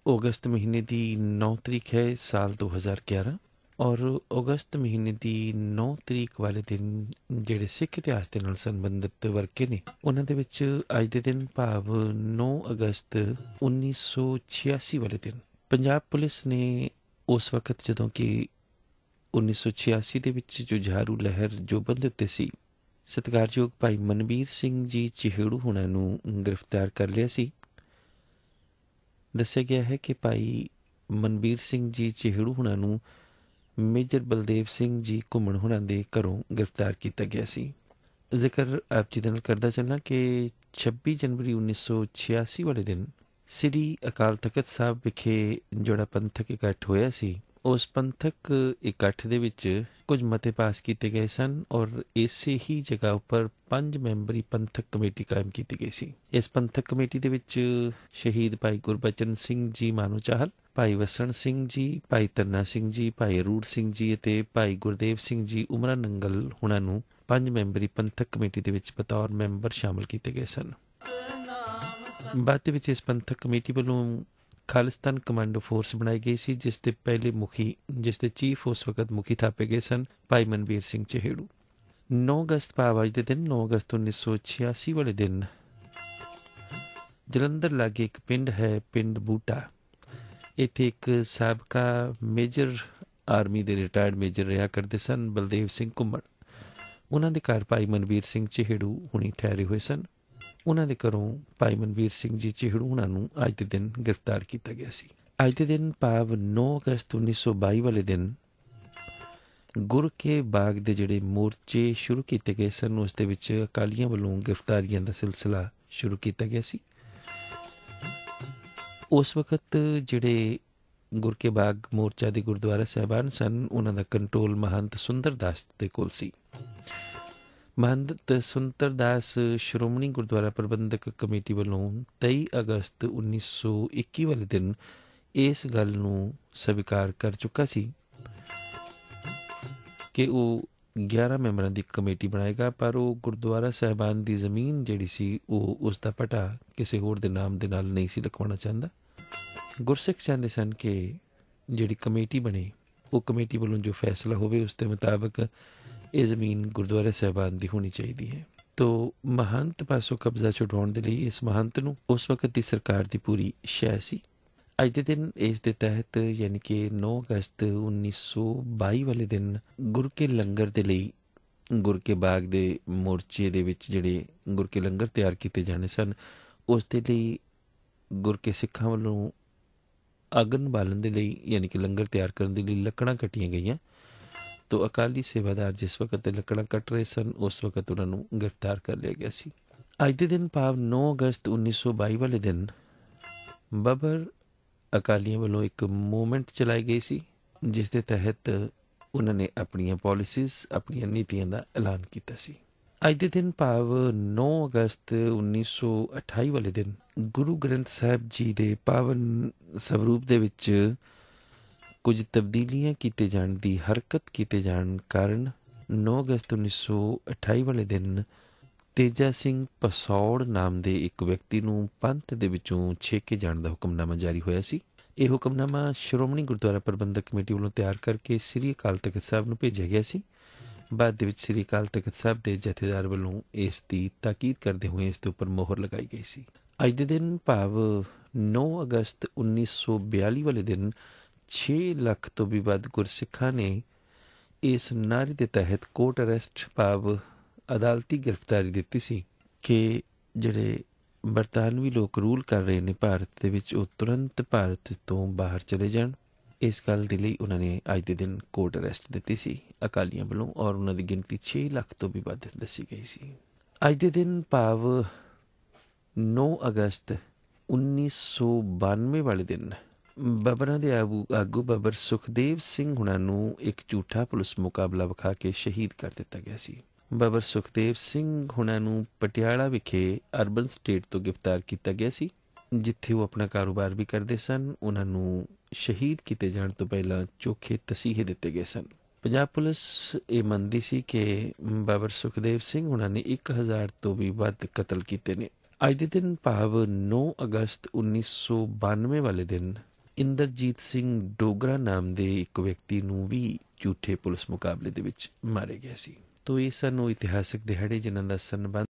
ਅਗਸਤ ਮਹੀਨੇ ਦੀ 9 ਤਰੀਕ ਹੈ, ਸਾਲ 2011, ਔਰ ਅਗਸਤ ਮਹੀਨੇ ਦੀ 9 ਤਰੀਕ ਵਾਲੇ ਦਿਨ ਜਿਹੜੇ ਸਿੱਖ ਇਤਿਹਾਸ ਦੇ ਨਾਲ ਸੰਬੰਧਿਤ ਵਰਕੇ ਨੇ, ਉਹਨਾਂ ਦੇ ਵਿੱਚ ਅੱਜ ਦੇ ਦਿਨ ਭਾਵ 9 ਅਗਸਤ 1986 ਵਾਲੇ ਦਿਨ ਪੰਜਾਬ ਪੁਲਿਸ ਨੇ ਉਸ ਵਕਤ, ਜਦੋਂ ਕਿ 1986 ਦੇ ਵਿੱਚ ਜੁਝਾਰੂ ਲਹਿਰ ਜੋਬਨ ਦੇ ਉੱਤੇ ਸੀ, ਸਤਿਕਾਰਯੋਗ ਭਾਈ ਮਨਬੀਰ ਸਿੰਘ ਜੀ ਚਿਹੜੂ ਹੁਣਾਂ ਨੂੰ ਗ੍ਰਿਫਤਾਰ ਕਰ ਲਿਆ ਸੀ। ਦੱਸਿਆ ਗਿਆ ਹੈ ਕਿ ਭਾਈ ਮਨਬੀਰ ਸਿੰਘ ਜੀ ਚਿਹੜੂ ਹੁਣਾਂ ਨੂੰ ਮੇਜਰ ਬਲਦੇਵ ਸਿੰਘ ਜੀ ਘੁੰਮਣ ਹੁਣਾਂ ਦੇ ਘਰੋਂ ਗ੍ਰਿਫਤਾਰ ਕੀਤਾ ਗਿਆ ਸੀ। ਜ਼ਿਕਰ ਆਪ ਜੀ ਦੇ ਨਾਲ ਕਰਦਾ ਚੱਲਾਂ ਕਿ 26 ਜਨਵਰੀ 1986 ਵਾਲੇ ਦਿਨ ਸ੍ਰੀ ਅਕਾਲ ਤਖਤ ਸਾਹਿਬ ਵਿਖੇ ਜਿਹੜਾ ਪੰਥਕ ਇਕੱਠ ਹੋਇਆ ਸੀ, ਉਸ ਪੰਥਕ ਇਕੱਠ ਦੇ ਵਿੱਚ ਕੁਝ ਮਤੇ ਪਾਸ ਕੀਤੇ ਗਏ ਸਨ, ਔਰ ਇਸੇ ਹੀ ਜਗ੍ਹਾ ਉੱਪਰ 5 ਮੈਂਬਰੀ ਪੰਥਕ ਕਮੇਟੀ ਕਾਇਮ ਕੀਤੀ ਗਈ ਸੀ। ਇਸ ਪੰਥਕ ਕਮੇਟੀ ਦੇ ਵਿੱਚ ਸ਼ਹੀਦ ਭਾਈ ਗੁਰਬਚਨ ਸਿੰਘ ਜੀ ਮਾਨੋ ਚਾਹਲ, ਭਾਈ ਵਸਣ ਸਿੰਘ ਜੀ, ਭਾਈ ਤਰਨਾ ਸਿੰਘ ਜੀ, ਭਾਈ ਅਰੂੜ ਸਿੰਘ ਜੀ ਅਤੇ ਭਾਈ ਗੁਰਦੇਵ ਸਿੰਘ ਜੀ ਉਮਰਾ ਨੰਗਲ ਹੁਣਾਂ ਨੂੰ 5 ਮੈਂਬਰੀ ਪੰਥਕ ਕਮੇਟੀ ਦੇ ਵਿੱਚ ਬਤੌਰ ਮੈਂਬਰ ਸ਼ਾਮਲ ਕੀਤੇ ਗਏ ਸਨ। ਬਾਅਦ ਦੇ ਵਿੱਚ ਇਸ ਪੰਥਕ ਕਮੇਟੀ ਵੱਲੋਂ ਖਾਲਿਸਤਾਨ ਕਮਾਂਡੋ ਫੋਰਸ ਬਣਾਈ ਗਈ ਸੀ, ਜਿਸ ਦੇ ਪਹਿਲੇ ਮੁਖੀ, ਜਿਸ ਦੇ ਚੀਫ ਉਸ ਵਕਤ ਮੁਖੀ ਥਾਪੇ ਗਏ ਸਨ ਭਾਈ ਮਨਬੀਰ ਸਿੰਘ ਚਿਹੜੂ। 9 ਅਗਸਤ ਭਾਵ ਅੱਜ ਦੇ ਦਿਨ 9 ਅਗਸਤ 1986 ਵਾਲੇ ਦਿਨ ਜਲੰਧਰ ਲਾਗੇ ਇੱਕ ਪਿੰਡ ਹੈ, ਪਿੰਡ ਬੂਟਾ। ਇੱਥੇ ਇੱਕ ਸਾਬਕਾ ਮੇਜਰ ਆਰਮੀ ਦੇ ਰਿਟਾਇਰਡ ਮੇਜਰ ਰਿਹਾ ਕਰਦੇ ਸਨ ਬਲਦੇਵ ਸਿੰਘ ਘੁੰਮਣ। ਉਹਨਾਂ ਦੇ ਘਰ ਭਾਈ ਮਨਬੀਰ ਸਿੰਘ ਚਿਹੜੂ ਹੁਣੀ ਠਹਿਰੇ ਹੋਏ ਸਨ। ਉਹਨਾਂ ਦੇ ਘਰੋਂ ਭਾਈ ਮਨਬੀਰ ਸਿੰਘ ਜੀ ਚਿਹੜੂ ਹੁਣਾਂ ਨੂੰ ਅੱਜ ਦੇ ਦਿਨ ਗ੍ਰਿਫਤਾਰ ਕੀਤਾ ਗਿਆ ਸੀ। ਅੱਜ ਦੇ ਦਿਨ ਭਾਵ 9 ਅਗਸਤ 1922 ਵਾਲੇ ਦਿਨ ਗੁਰ ਕੇ ਬਾਗ ਦੇ ਜਿਹੜੇ ਮੋਰਚੇ ਸ਼ੁਰੂ ਕੀਤੇ ਗਏ ਸਨ, ਉਸ ਦੇ ਵਿੱਚ ਅਕਾਲੀਆਂ ਵੱਲੋਂ ਗ੍ਰਿਫਤਾਰੀਆਂ ਦਾ ਸਿਲਸਿਲਾ ਸ਼ੁਰੂ ਕੀਤਾ ਗਿਆ ਸੀ। ਉਸ ਵਕਤ ਜਿਹੜੇ ਗੁਰ ਕੇ ਬਾਗ ਮੋਰਚਾ ਦੇ ਗੁਰਦੁਆਰਾ ਸਾਹਿਬਾਨ ਸਨ, ਉਹਨਾਂ ਦਾ ਕੰਟਰੋਲ ਮਹੰਤ ਸੁੰਦਰ ਦਾਸ ਦੇ ਕੋਲ ਸੀ। ਮਹੰਤ ਸੁੰਦਰ ਦਾਸ ਸ਼੍ਰੋਮਣੀ ਗੁਰਦੁਆਰਾ ਪ੍ਰਬੰਧਕ ਕਮੇਟੀ ਵੱਲੋਂ 23 ਅਗਸਤ 1921 ਵਾਲੇ ਦਿਨ ਇਸ ਗੱਲ ਨੂੰ ਸਵੀਕਾਰ ਕਰ ਚੁੱਕਾ ਸੀ ਕਿ ਉਹ 11 ਮੈਂਬਰਾਂ ਦੀ ਕਮੇਟੀ ਬਣਾਏਗਾ, ਪਰ ਉਹ ਗੁਰਦੁਆਰਾ ਸਾਹਿਬਾਨ ਦੀ ਜ਼ਮੀਨ ਜਿਹੜੀ ਸੀ ਉਹ ਉਸ ਦਾ ਪਟਾ ਕਿਸੇ ਹੋਰ ਦੇ ਨਾਮ ਦੇ ਨਾਲ ਨਹੀਂ ਸੀ ਲਿਖਵਾਉਣਾ ਚਾਹੁੰਦਾ। ਗੁਰਸਿੱਖ ਚਾਹੁੰਦੇ ਸਨ ਕਿ ਜਿਹੜੀ ਕਮੇਟੀ ਬਣੇ, ਉਹ ਕਮੇਟੀ ਵੱਲੋਂ ਜੋ ਫੈਸਲਾ ਹੋਵੇ ਉਸ ਦੇ ਮੁਤਾਬਕ ਇਹ ਜ਼ਮੀਨ ਗੁਰਦੁਆਰਾ ਸਾਹਿਬਾਨ ਦੀ ਹੋਣੀ ਚਾਹੀਦੀ ਹੈ। ਤੋ ਮਹੰਤ ਪਾਸੋਂ ਕਬਜ਼ਾ ਛੁਡਵਾਉਣ ਦੇ ਲਈ ਇਸ ਮਹੰਤ ਨੂੰ ਉਸ ਵਕਤ ਦੀ ਸਰਕਾਰ ਦੀ ਪੂਰੀ ਸ਼ੈ ਸੀ। ਅੱਜ ਦੇ ਦਿਨ ਇਸ ਦੇ ਤਹਿਤ ਯਾਨੀ ਕਿ 9 ਅਗਸਤ 1922 ਵਾਲੇ ਦਿਨ ਗੁਰ ਕੇ ਲੰਗਰ ਦੇ ਲਈ ਗੁਰ ਕੇ ਬਾਗ ਦੇ ਮੋਰਚੇ ਦੇ ਵਿੱਚ ਜਿਹੜੇ ਗੁਰ ਕੇ ਲੰਗਰ ਤਿਆਰ ਕੀਤੇ ਜਾਣੇ ਸਨ, ਉਸ ਦੇ ਲਈ ਗੁਰ ਕੇ ਸਿੱਖਾਂ ਵੱਲੋਂ ਅਗਨ ਬਾਲਣ ਦੇ ਲਈ ਯਾਨੀ ਕਿ ਲੰਗਰ ਤਿਆਰ ਕਰਨ ਦੇ ਲਈ ਲੱਕੜਾਂ ਕੱਟੀਆਂ ਗਈਆਂ। ਤੋ ਅਕਾਲੀ ਸੇਵਾਦਾਰ ਜਿਸ ਵਕਤ ਲੱਕੜਾਂ ਕੱਟ ਰਹੇ ਸਨ, ਉਸ ਵਕਤ ਉਹਨਾਂ ਨੂੰ ਗ੍ਰਿਫਤਾਰ ਕਰ ਲਿਆ ਗਿਆ ਸੀ। ਅੱਜ ਦੇ ਦਿਨ ਭਾਵ 9 ਅਗਸਤ 1922 ਵਾਲੇ ਦਿਨ ਬੱਬਰ ਅਕਾਲੀਆਂ ਵੱਲੋਂ ਇੱਕ ਮੂਵਮੈਂਟ ਚਲਾਈ ਗਈ ਸੀ, ਜਿਸ ਦੇ ਤਹਿਤ ਉਹਨਾਂ ਨੇ ਆਪਣੀਆਂ ਪਾਲਿਸੀਜ਼, ਆਪਣੀਆਂ ਨੀਤੀਆਂ ਦਾ ਐਲਾਨ ਕੀਤਾ ਸੀ। ਅੱਜ ਦੇ ਦਿਨ ਭਾਵ 9 ਅਗਸਤ 1928 ਵਾਲੇ ਦਿਨ ਗੁਰੂ ਗ੍ਰੰਥ ਸਾਹਿਬ ਜੀ ਦੇ ਪਾਵਨ ਸਰੂਪ ਦੇ ਵਿੱਚ ਕੁਝ ਤਬਦੀਲੀਆਂ ਕੀਤੇ ਜਾਣ ਦੀ ਹਰਕਤ ਕੀਤੇ ਜਾਣ ਕਾਰਨ 9 ਅਗਸਤ 1928 ਵਾਲੇ ਦਿਨ ਤੇਜਾ ਸਿੰਘ ਪਸੌੜ ਨਾਮ ਦੇ ਇੱਕ ਵਿਅਕਤੀ ਨੂੰ ਪੰਥ ਦੇ ਵਿੱਚੋਂ ਛੇਕੇ ਜਾਣ ਦਾ ਹੁਕਮਨਾਮਾ ਜਾਰੀ ਹੋਇਆ ਸੀ। ਇਹ ਹੁਕਮਨਾਮਾ ਸ਼੍ਰੋਮਣੀ ਗੁਰਦੁਆਰਾ ਪ੍ਰਬੰਧਕ ਕਮੇਟੀ ਵੱਲੋਂ ਤਿਆਰ ਕਰਕੇ ਸ੍ਰੀ ਅਕਾਲ ਤਖ਼ਤ ਸਾਹਿਬ ਨੂੰ ਭੇਜਿਆ ਗਿਆ ਸੀ। ਬਾਅਦ ਦੇ ਵਿੱਚ ਸ੍ਰੀ ਅਕਾਲ ਤਖ਼ਤ ਸਾਹਿਬ ਦੇ ਜਥੇਦਾਰ ਵੱਲੋਂ ਇਸ ਦੀ ਤਾਕੀਦ ਕਰਦੇ ਹੋਏ ਇਸ ਦੇ ਉੱਪਰ ਮੋਹਰ ਲਗਾਈ ਗਈ ਸੀ। ਅੱਜ ਦੇ ਦਿਨ ਭਾਵ 9 ਅਗਸਤ 1942 ਵਾਲੇ ਦਿਨ 6 ਲੱਖ ਤੋਂ ਵੀ ਵੱਧ ਗੁਰਸਿੱਖਾਂ ਨੇ ਇਸ ਨਾਅਰੇ ਦੇ ਤਹਿਤ ਕੋਰਟ ਅਰੈਸਟ ਭਾਵ ਅਦਾਲਤੀ ਗ੍ਰਿਫਤਾਰੀ ਦਿੱਤੀ ਸੀ ਕਿ ਜਿਹੜੇ ਬਰਤਾਨਵੀ ਲੋਕ ਰੂਲ ਕਰ ਰਹੇ ਨੇ ਭਾਰਤ ਦੇ ਵਿੱਚ, ਉਹ ਤੁਰੰਤ ਭਾਰਤ ਤੋਂ ਬਾਹਰ ਚਲੇ ਜਾਣ। ਇਸ ਗੱਲ ਦੇ ਲਈ ਉਹਨਾਂ ਨੇ ਅੱਜ ਦੇ ਦਿਨ ਕੋਰਟ ਅਰੈਸਟ ਦਿੱਤੀ ਸੀ ਅਕਾਲੀਆਂ ਵੱਲੋਂ, ਔਰ ਉਹਨਾਂ ਦੀ ਗਿਣਤੀ 6 ਲੱਖ ਤੋਂ ਵੀ ਵੱਧ ਦੱਸੀ ਗਈ ਸੀ। ਅੱਜ ਦੇ ਦਿਨ ਭਾਵ 9 ਅਗਸਤ 1992 ਵਾਲੇ ਦਿਨ ਬੱਬਰਾਂ ਦੇ ਆਗੂ ਬੱਬਰ ਸੁਖਦੇਵ ਸਿੰਘ ਹੁਣਾਂ ਨੂੰ ਇੱਕ ਝੂਠਾ ਪੁਲਿਸ ਮੁਕਾਬਲਾ ਵਿਖਾ ਕੇ ਸ਼ਹੀਦ ਕਰ ਦਿੱਤਾ ਗਿਆ ਸੀ। ਬੱਬਰ ਸੁਖਦੇਵ ਸਿੰਘ ਹੁਣਾਂ ਨੂੰ ਪਟਿਆਲਾ ਵਿਖੇ ਅਰਬਨ ਸਟੇਟ ਤੋਂ ਗ੍ਰਿਫਤਾਰ ਕੀਤਾ ਗਿਆ ਸੀ, ਜਿੱਥੇ ਉਹ ਆਪਣਾ ਕਾਰੋਬਾਰ ਵੀ ਕਰਦੇ ਸਨ। ਉਹਨਾਂ ਨੂੰ ਸ਼ਹੀਦ ਕੀਤੇ ਜਾਣ ਤੋਂ ਪਹਿਲਾਂ ਚੋਖੇ ਤਸੀਹੇ ਦਿੱਤੇ ਗਏ ਸਨ। ਪੰਜਾਬ ਪੁਲਿਸ ਇਹ ਮੰਨਦੀ ਸੀ ਕਿ ਬੱਬਰ ਸੁਖਦੇਵ ਸਿੰਘ ਹੁਣਾਂ ਨੇ 1000 ਤੋਂ ਵੀ ਵੱਧ ਕਤਲ ਕੀਤੇ ਨੇ। ਅੱਜ ਦੇ ਦਿਨ ਭਾਵ 9 ਅਗਸਤ 1992 ਵਾਲੇ ਦਿਨ ਇੰਦਰਜੀਤ ਸਿੰਘ ਡੋਗਰਾ ਨਾਮ ਦੇ ਇੱਕ ਵਿਅਕਤੀ ਨੂੰ ਵੀ ਝੂਠੇ ਪੁਲਿਸ ਮੁਕਾਬਲੇ ਦੇ ਵਿੱਚ ਮਾਰਿਆ ਗਿਆ ਸੀ। ਤੋ ਇਹ ਸਨ ਉਹ ਇਤਿਹਾਸਕ ਦਿਹਾੜੇ ਜਿਨ੍ਹਾਂ ਦਾ ਸੰਬੰਧ